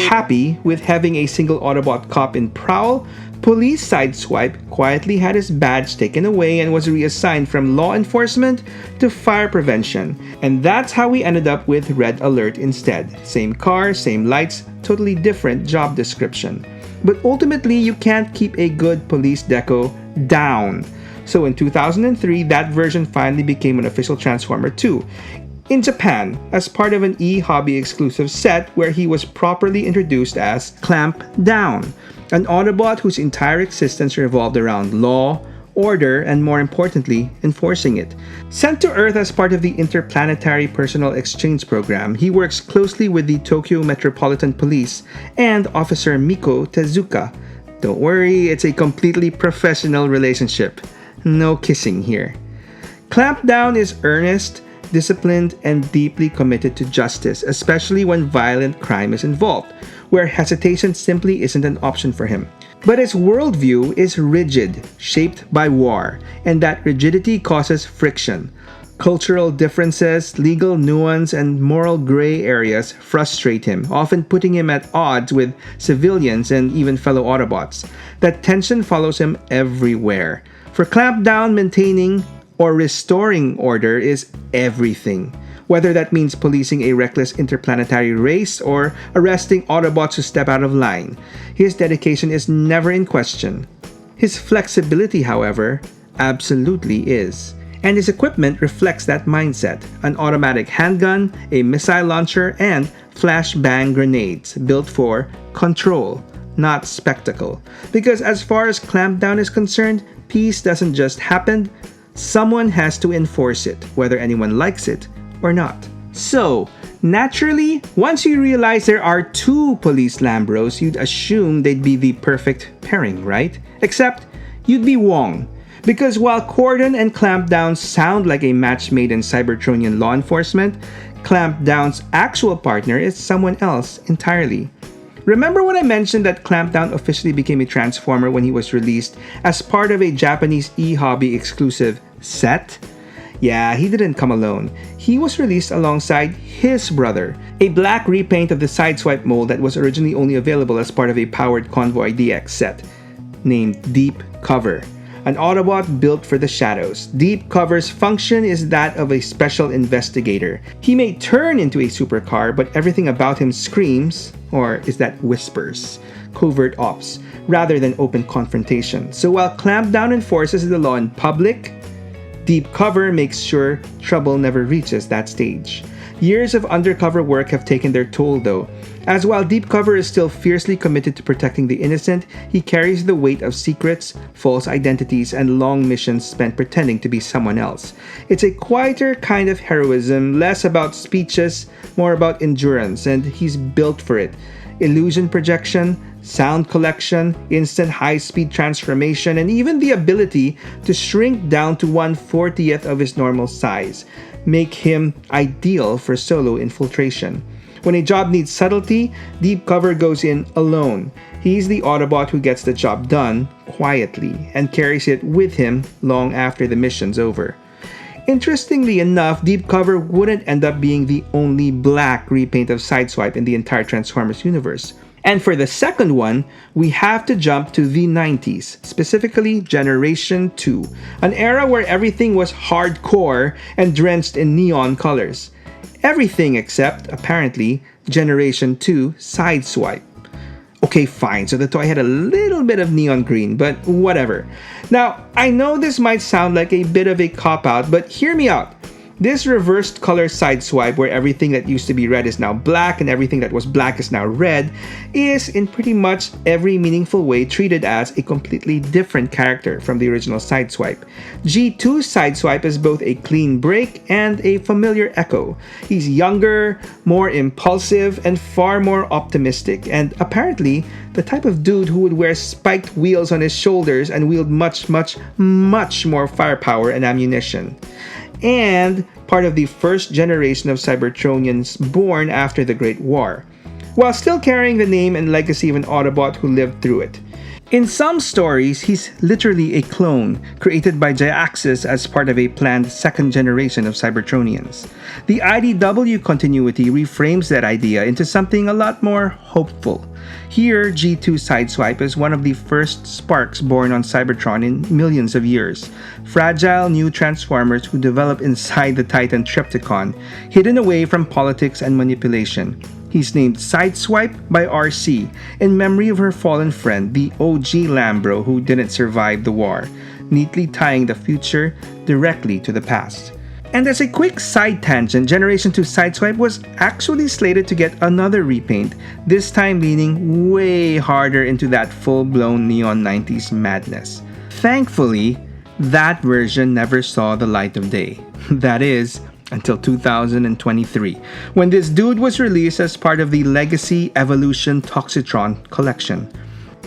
happy with having a single Autobot cop in Prowl, Police Sideswipe quietly had his badge taken away and was reassigned from law enforcement to fire prevention. And that's how we ended up with Red Alert instead. Same car, same lights, totally different job description. But ultimately, you can't keep a good police deco down. So in 2003, that version finally became an official Transformer 2. In Japan, as part of an eHobby exclusive set where he was properly introduced as Clamp Down, an Autobot whose entire existence revolved around law, order, and more importantly, enforcing it. Sent to Earth as part of the Interplanetary Personal Exchange Program, he works closely with the Tokyo Metropolitan Police and Officer Miko Tezuka, Don't worry, it's a completely professional relationship. No kissing here. Clampdown is earnest, disciplined, and deeply committed to justice, especially when violent crime is involved, where hesitation simply isn't an option for him. But his worldview is rigid, shaped by war, and that rigidity causes friction. Cultural differences, legal nuance, and moral gray areas frustrate him, often putting him at odds with civilians and even fellow Autobots. That tension follows him everywhere. For Clampdown, maintaining or restoring order is everything. Whether that means policing a reckless interplanetary race or arresting Autobots who step out of line, his dedication is never in question. His flexibility, however, absolutely is. And his equipment reflects that mindset: an automatic handgun, a missile launcher, and flashbang grenades built for control, not spectacle. Because as far as Clampdown is concerned, peace doesn't just happen, someone has to enforce it, whether anyone likes it or not. So, naturally, once you realize there are two police Lambros, you'd assume they'd be the perfect pairing, right? Except, you'd be wrong. Because while Cordon and Clampdown sound like a match made in Cybertronian law enforcement, Clampdown's actual partner is someone else entirely. Remember when I mentioned that Clampdown officially became a Transformer when he was released as part of a Japanese e-hobby exclusive set? Yeah, he didn't come alone. He was released alongside his brother, a black repaint of the Sideswipe mold that was originally only available as part of a Powered Convoy DX set, named Deep Cover. An Autobot built for the shadows. Deep Cover's function is that of a special investigator. He may turn into a supercar, but everything about him screams, or is that whispers, covert ops, rather than open confrontation. So while Clampdown enforces the law in public, Deep Cover makes sure trouble never reaches that stage. Years of undercover work have taken their toll though, as while Deep Cover is still fiercely committed to protecting the innocent, he carries the weight of secrets, false identities, and long missions spent pretending to be someone else. It's a quieter kind of heroism, less about speeches, more about endurance, and he's built for it. Illusion projection, sound collection, instant high-speed transformation, and even the ability to shrink down to 1/40th of his normal size make him ideal for solo infiltration. When a job needs subtlety, Deep Cover goes in alone. He's the Autobot who gets the job done quietly and carries it with him long after the mission's over. Interestingly enough, Deep Cover wouldn't end up being the only black repaint of Sideswipe in the entire Transformers universe. And for the second one, we have to jump to the 90s, specifically Generation 2, an era where everything was hardcore and drenched in neon colors. Everything except, apparently, Generation 2 Sideswipe. Okay, fine, so the toy had a little bit of neon green, but whatever. Now, I know this might sound like a bit of a cop-out, but hear me out. This reversed color Sideswipe, where everything that used to be red is now black and everything that was black is now red, is in pretty much every meaningful way treated as a completely different character from the original Sideswipe. G2 Sideswipe is both a clean break and a familiar echo. He's younger, more impulsive, and far more optimistic, and apparently the type of dude who would wear spiked wheels on his shoulders and wield much more firepower and ammunition. And part of the first generation of Cybertronians born after the Great War, while still carrying the name and legacy of an Autobot who lived through it. In some stories, he's literally a clone created by Jyaxis as part of a planned second generation of Cybertronians. The IDW continuity reframes that idea into something a lot more hopeful. Here, G2 Sideswipe is one of the first sparks born on Cybertron in millions of years. Fragile new Transformers who develop inside the Titan Trypticon, hidden away from politics and manipulation. He's named Sideswipe by RC in memory of her fallen friend, the OG Lambro who didn't survive the war, neatly tying the future directly to the past. And as a quick side tangent, Generation 2 Sideswipe was actually slated to get another repaint, this time leaning way harder into that full-blown neon 90s madness. Thankfully, that version never saw the light of day. That is, until 2023, when this dude was released as part of the Legacy Evolution Toxitron collection.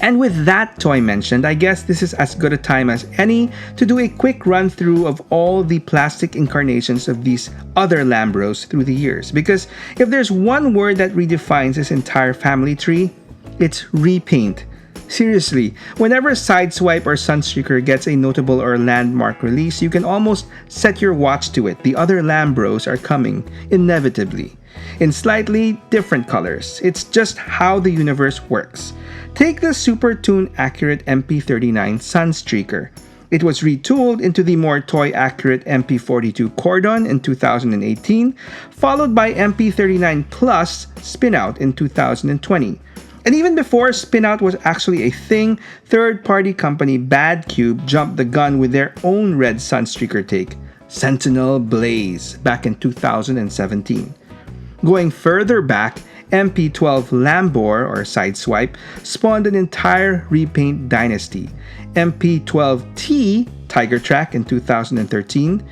And with that toy mentioned, I guess this is as good a time as any to do a quick run through of all the plastic incarnations of these other Lambros through the years. Because if there's one word that redefines this entire family tree, it's repaint. Seriously, whenever Sideswipe or Sunstreaker gets a notable or landmark release, you can almost set your watch to it. The other Lambros are coming, inevitably, in slightly different colors. It's just how the universe works. Take the super tune accurate MP39 Sunstreaker. It was retooled into the more toy-accurate MP42 Cordon in 2018, followed by MP39 Plus Spinout in 2020. And even before Spinout was actually a thing, third-party company Bad Cube jumped the gun with their own red Sunstreaker take, Sentinel Blaze, back in 2017. Going further back, MP12 Lambor, or Sideswipe, spawned an entire repaint dynasty. MP12T Tiger Track in 2013,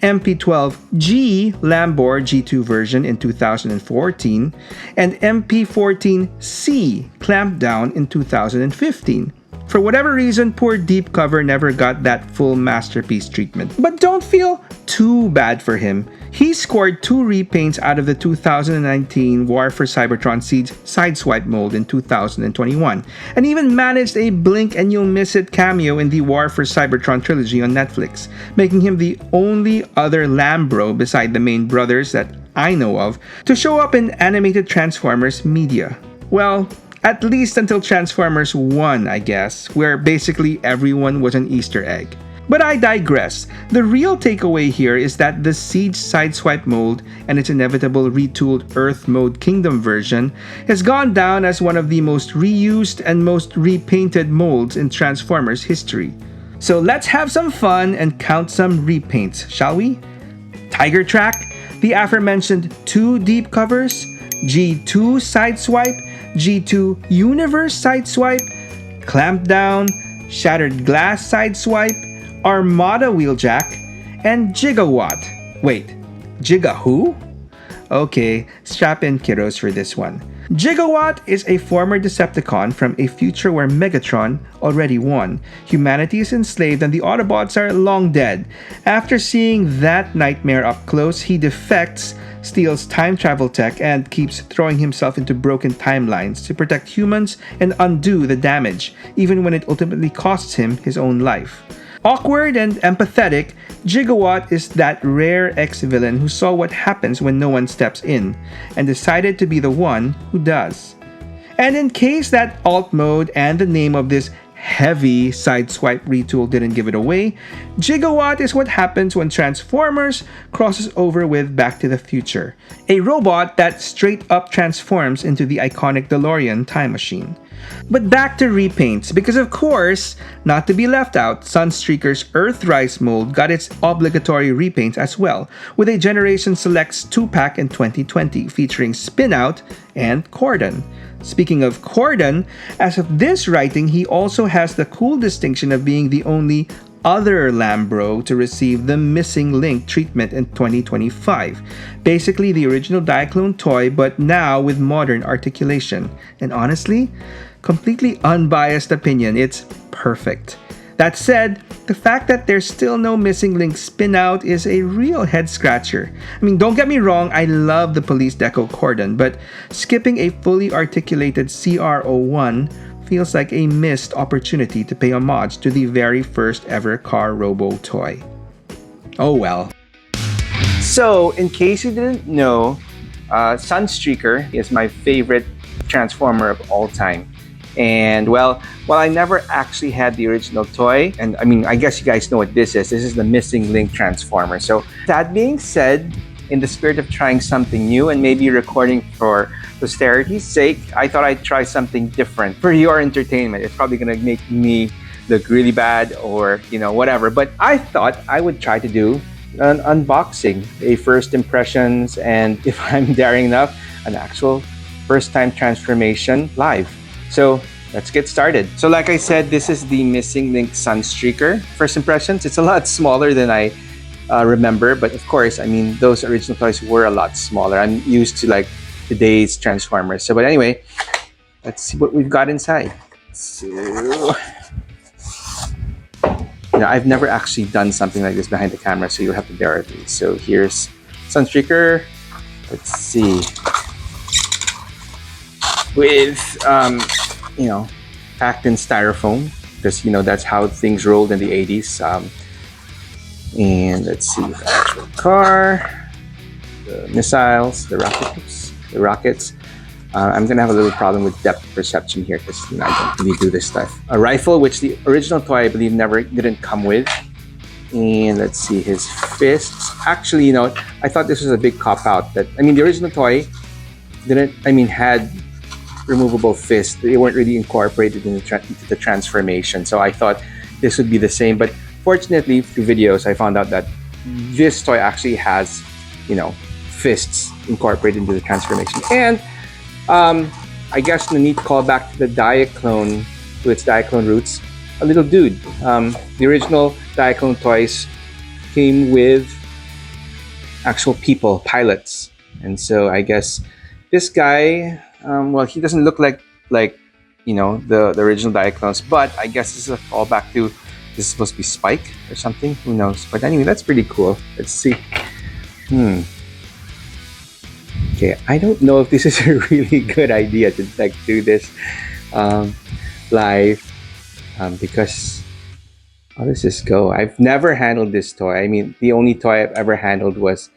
MP12G Lambor G2 version in 2014, and MP14C Clampdown in 2015. For whatever reason, poor Deep Cover never got that full masterpiece treatment. But don't feel too bad for him. He scored 2 repaints out of the 2019 War for Cybertron Seeds Sideswipe mold in 2021, and even managed a blink and you'll miss it cameo in the War for Cybertron trilogy on Netflix, making him the only other Lambro beside the main brothers that I know of to show up in animated Transformers media. Well, at least until Transformers 1, I guess, where basically everyone was an Easter egg. But I digress. The real takeaway here is that the Siege Sideswipe mold and its inevitable retooled Earth Mode Kingdom version has gone down as one of the most reused and most repainted molds in Transformers history. So let's have some fun and count some repaints, shall we? Tiger Track, the aforementioned 2 deep covers, G2 Sideswipe, G2 Universe Sideswipe, Clampdown, Shattered Glass Sideswipe, Armada Wheeljack, and Gigawatt. Wait, Giga who? Okay, strap in kiddos for this one. Gigawatt is a former Decepticon from a future where Megatron already won. Humanity is enslaved and the Autobots are long dead. After seeing that nightmare up close, he defects, steals time travel tech, and keeps throwing himself into broken timelines to protect humans and undo the damage, even when it ultimately costs him his own life. Awkward and empathetic, Gigawatt is that rare ex-villain who saw what happens when no one steps in, and decided to be the one who does. And in case that alt mode and the name of this heavy Sideswipe retool didn't give it away, Gigawatt is what happens when Transformers crosses over with Back to the Future, a robot that straight up transforms into the iconic DeLorean time machine. But back to repaints, because of course, not to be left out, Sunstreaker's Earthrise mold got its obligatory repaints as well, with a Generation Selects 2-pack in 2020 featuring Spinout and Cordon. Speaking of Cordon, as of this writing, he also has the cool distinction of being the only other Lambro to receive the missing link treatment in 2025. Basically the original Diaclone toy, but now with modern articulation. And honestly, completely unbiased opinion, it's perfect. That said, the fact that there's still no missing link spin-out is a real head-scratcher. I mean, don't get me wrong, I love the Police Deco Cordon, but skipping a fully articulated CR01 feels like a missed opportunity to pay homage to the very first ever car robo toy. Oh well. So, in case you didn't know, Sunstreaker is my favorite Transformer of all time. And well, while I never actually had the original toy, and I mean, I guess you guys know what this is. This is the missing link Transformer. So that being said, in the spirit of trying something new and maybe recording for posterity's sake, I thought I'd try something different for your entertainment. It's probably gonna make me look really bad or, you know, whatever. But I thought I would try to do an unboxing, a first impressions, and if I'm daring enough, an actual first-time transformation live. So let's get started. So like I said, this is the missing link Sunstreaker. First impressions, it's a lot smaller than I remember, but of course, I mean, those original toys were a lot smaller. I'm used to like today's Transformers. So, but anyway, let's see what we've got inside. So, I've never actually done something like this behind the camera, so you'll have to bear with me. So here's Sunstreaker. Let's see. With, packed in styrofoam, because, that's how things rolled in the 80s. And let's see, the actual car, the missiles, the rockets. I'm gonna have a little problem with depth perception here because I don't really do this stuff. A rifle, which the original toy I believe didn't come with. And let's see, his fists. Actually, I thought this was a big cop out. The original toy had removable fists. They weren't really incorporated into the transformation. So I thought this would be the same. But fortunately, through videos, I found out that this toy actually has, fists incorporated into the transformation. And I guess the neat callback to the Diaclone, to its Diaclone roots, a little dude. The original Diaclone toys came with actual people, pilots. And so I guess this guy, he doesn't look like the original Diaclones, but I guess this is a callback to, this is supposed to be Spike or something, who knows. But anyway, that's pretty cool. Let's see. Okay, I don't know if this is a really good idea to do this live because how does this go? I've never handled this toy. The only toy I've ever handled was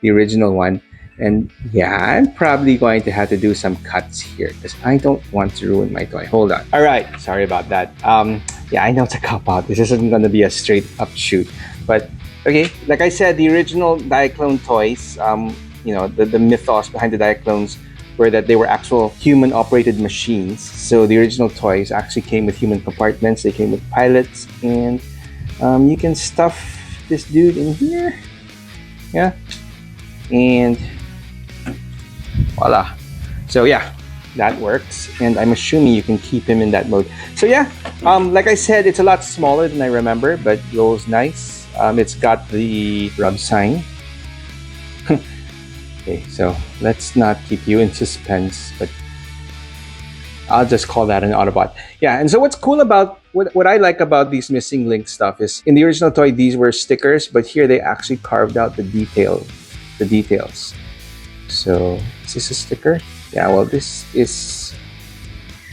the original one, and yeah, I'm probably going to have to do some cuts here because I don't want to ruin my toy. Hold on. All right, sorry about that. Yeah, I know it's a cop out. This isn't going to be a straight up shoot, but okay. Like I said, the original Diaclone toys. The mythos behind the Diaclones were that they were actual human-operated machines. So the original toys actually came with human compartments. They came with pilots, and you can stuff this dude in here. Yeah, and voila. So yeah, that works, and I'm assuming you can keep him in that mode. So yeah, like I said, it's a lot smaller than I remember, but rolls nice. It's got the rub sign. Okay, so let's not keep you in suspense, but I'll just call that an Autobot. Yeah, and so what's cool about, what I like about these missing link stuff is, in the original toy, these were stickers, but here they actually carved out the details. So, is this a sticker? Yeah, well, this is,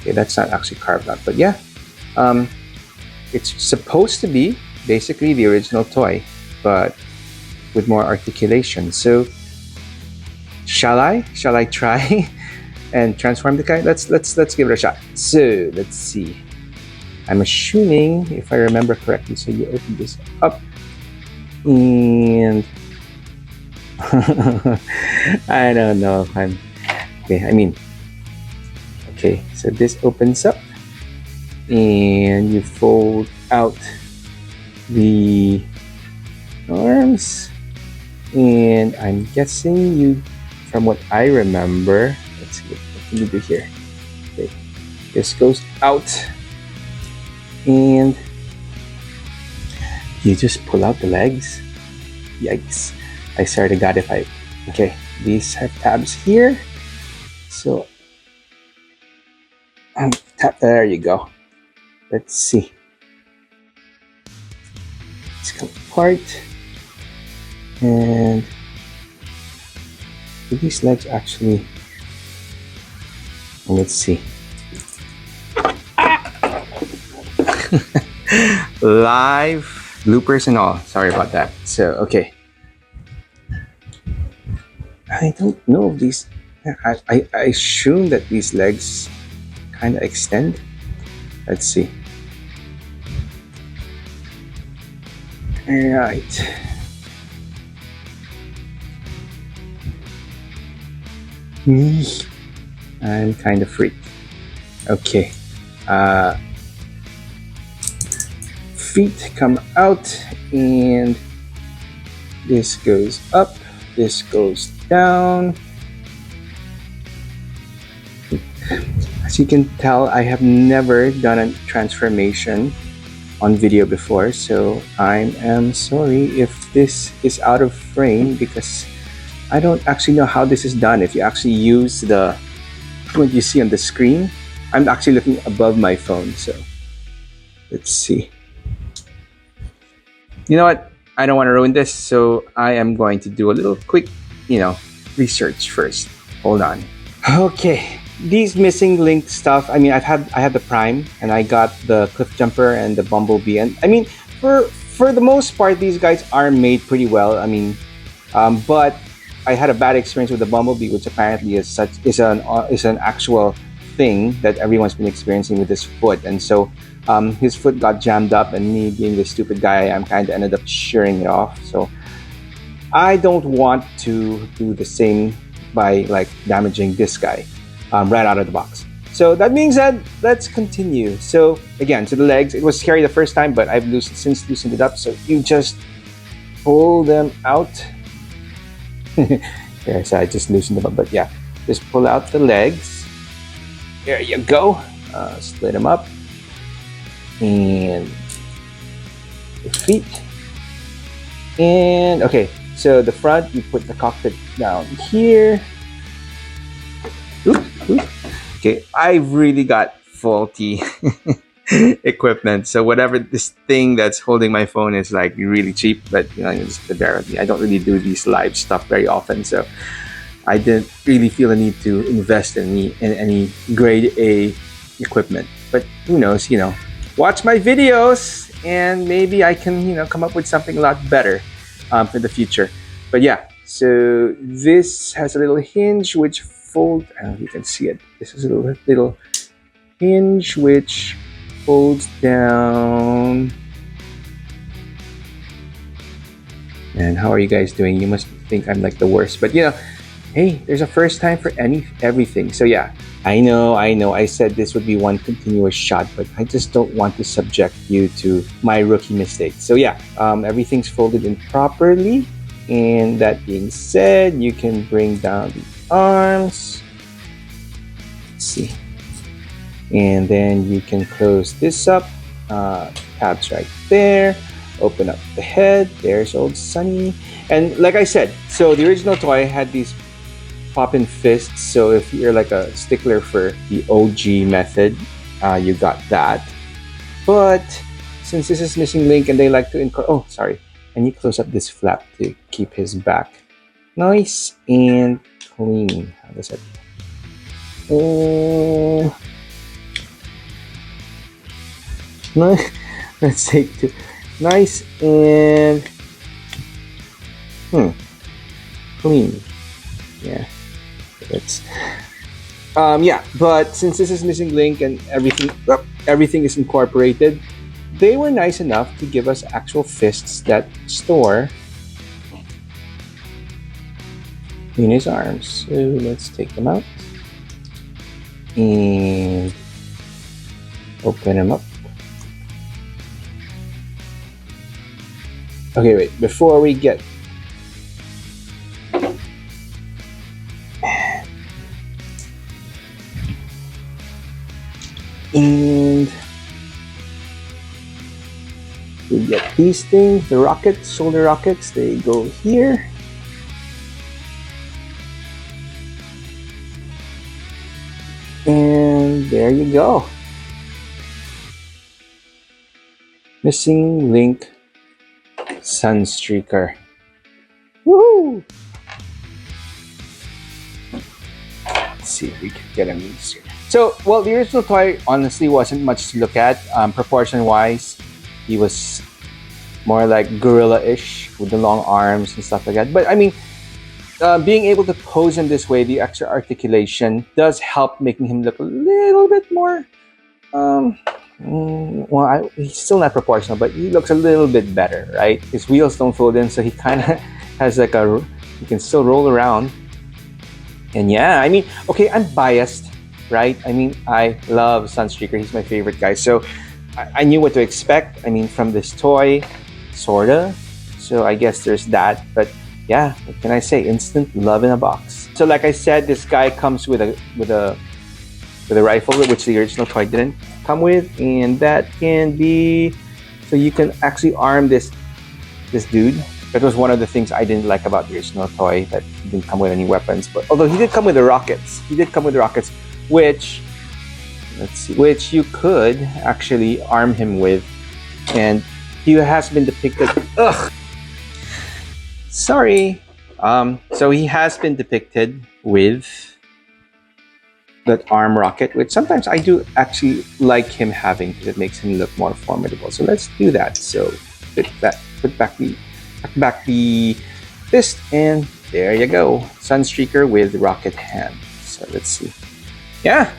okay, that's not actually carved out, but yeah. It's supposed to be basically the original toy, but with more articulation. So, Shall I try and transform the guy? Let's give it a shot. So let's see. I'm assuming, if I remember correctly, so you open this up, and I don't know if I'm okay. Okay, so this opens up, and you fold out the arms, and I'm guessing from what I remember, let's see, what can you do here? Okay, this goes out, and you just pull out the legs. Yikes! I swear to God, okay, these have tabs here, so tap. There you go. Let's see. Let's come apart, and do these legs actually, let's see. Live bloopers and all, sorry about that. So okay, I don't know if these, I assume that these legs kind of extend. Let's see. All right. I'm kind of freaked. Okay. Feet come out, and this goes up, this goes down. As you can tell, I have never done a transformation on video before, so I am sorry if this is out of frame because I don't actually know how this is done. If you actually use what you see on the screen, I'm actually looking above my phone, so let's see. You know what? I don't want to ruin this, so I am going to do a little quick, research first. Hold on. Okay, these missing link stuff. I mean, I had the Prime, and I got the Cliff Jumper and the Bumblebee, and I mean, for the most part, these guys are made pretty well. I mean, but I had a bad experience with the Bumblebee, which apparently is an actual thing that everyone's been experiencing with his foot, and so his foot got jammed up, and me being the stupid guy I am, kind of ended up shearing it off. So I don't want to do the same by like damaging this guy right out of the box. So that being said, let's continue. So again, to the legs, it was scary the first time, but I've since loosened it up. So you just pull them out. There, so I just loosened them up, but yeah, just pull out the legs. There you go. Split them up. And the feet. And okay, so the front, you put the cockpit down here. Oop, oop. Okay, I really got faulty equipment. So whatever this thing that's holding my phone is like really cheap, but you just have to bear with me. I don't really do these live stuff very often, so I didn't really feel a need to invest in any grade A equipment. But who knows, watch my videos and maybe I can, come up with something a lot better for the future. But yeah, so this has a little hinge which folds. I don't know if you can see it. This is a little hinge which folds down. And how are you guys doing? You must think I'm like the worst, but hey, there's a first time for everything. So yeah, I know. I said this would be one continuous shot, but I just don't want to subject you to my rookie mistakes. So yeah, everything's folded in properly. And that being said, you can bring down the arms. Let's see. And then you can close this up. Tabs right there. Open up the head. There's old Sunny. And like I said, so the original toy had these pop-in fists. So if you're like a stickler for the OG method, you got that. But since this is missing link and they like to and you close up this flap to keep his back nice and clean. How does that? Let's take two. Nice and clean. Yeah, that's yeah. But since this is missing link and everything is incorporated, they were nice enough to give us actual fists that store in his arms. So let's take them out and open them up. Okay, wait, before we get and we get these things, the rockets, shoulder rockets, they go here. And there you go. Missing link Sunstreaker. Woohoo! Let's see if we can get him easier. So, well, the original toy honestly wasn't much to look at. Proportion-wise, he was more like gorilla-ish with the long arms and stuff like that. But I mean, being able to pose him this way, the extra articulation does help making him look a little bit more he's still not proportional, but he looks a little bit better, right? His wheels don't fold in, so he kind of has like he can still roll around. And yeah, I mean, okay, I'm biased, right? I mean, I love Sunstreaker. He's my favorite guy. So I knew what to expect. I mean, from this toy, sorta. So I guess there's that. But yeah, what can I say? Instant love in a box. So like I said, this guy comes with a rifle, which the original toy didn't come with, and that can be, so you can actually arm this dude. That was one of the things I didn't like about the original toy, that he didn't come with any weapons. But although he did come with the rockets, which Let's see, which you could actually arm him with, and he has been depicted. Ugh. Sorry. So he has been depicted with that arm rocket, which sometimes I do actually like him having because it makes him look more formidable. So let's do that. So put back the fist, and there you go. Sunstreaker with rocket hand. So let's see. Yeah.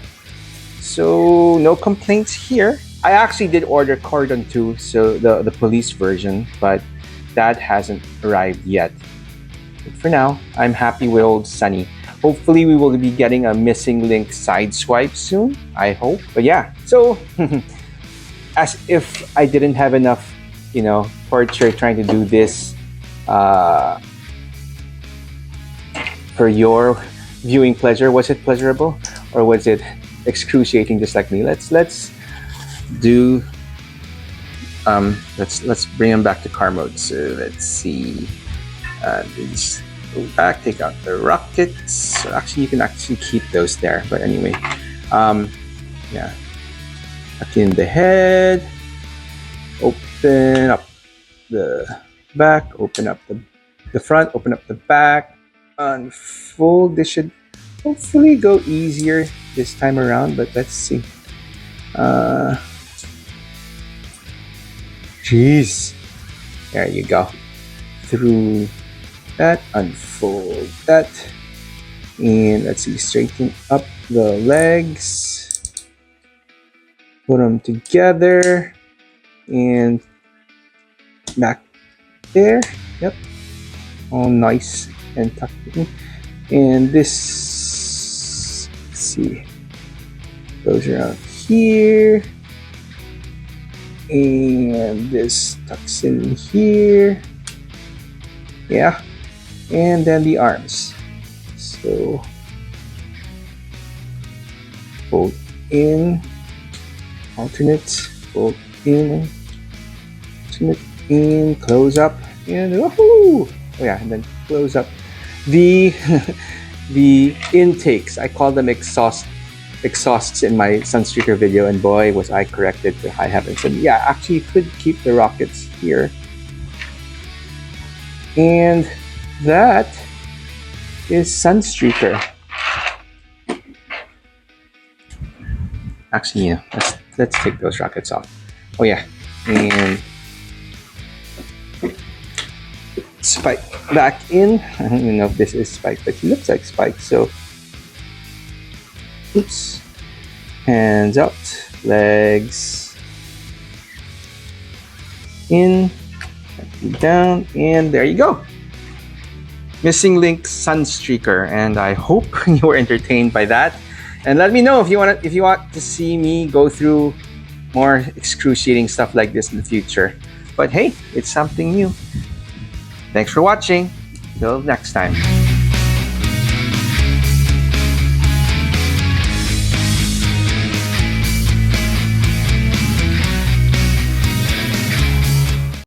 So no complaints here. I actually did order Cordon 2, so the police version, but that hasn't arrived yet. But for now, I'm happy with old Sunny. Hopefully we will be getting a missing link sideswipe soon, I hope. But yeah, so as if I didn't have enough, torture trying to do this for your viewing pleasure. Was it pleasurable, or was it excruciating just like me? Let's do let's bring them back to car mode. So let's see, these go back, take out the rockets. So actually you can actually keep those there, but anyway, yeah, tuck in the head, open up the back, open up the front, open up the back, unfold. This should hopefully go easier this time around, but let's see. Jeez, there you go. Through that, unfold that, and let's see, straighten up the legs, put them together, and back there. Yep, all nice and tucked in. And this, let's see, goes around here, and this tucks in here. Yeah, and then the arms. So fold in, alternate, fold in, alternate, in, close up, and woohoo! Oh yeah, and then close up the the intakes. I call them exhausts in my Sunstreaker video, and boy was I corrected to high heavens. And yeah, actually you could keep the rockets here. And that is Sunstreaker. Actually, yeah, let's take those rockets off. Oh yeah, and Spike back in. I don't even know if this is Spike, but he looks like Spike. So, oops, hands out, legs in, down, and there you go. Missing link Sunstreaker, and I hope you were entertained by that. And let me know if you want to see me go through more excruciating stuff like this in the future. But hey, it's something new. Thanks for watching. Till next time.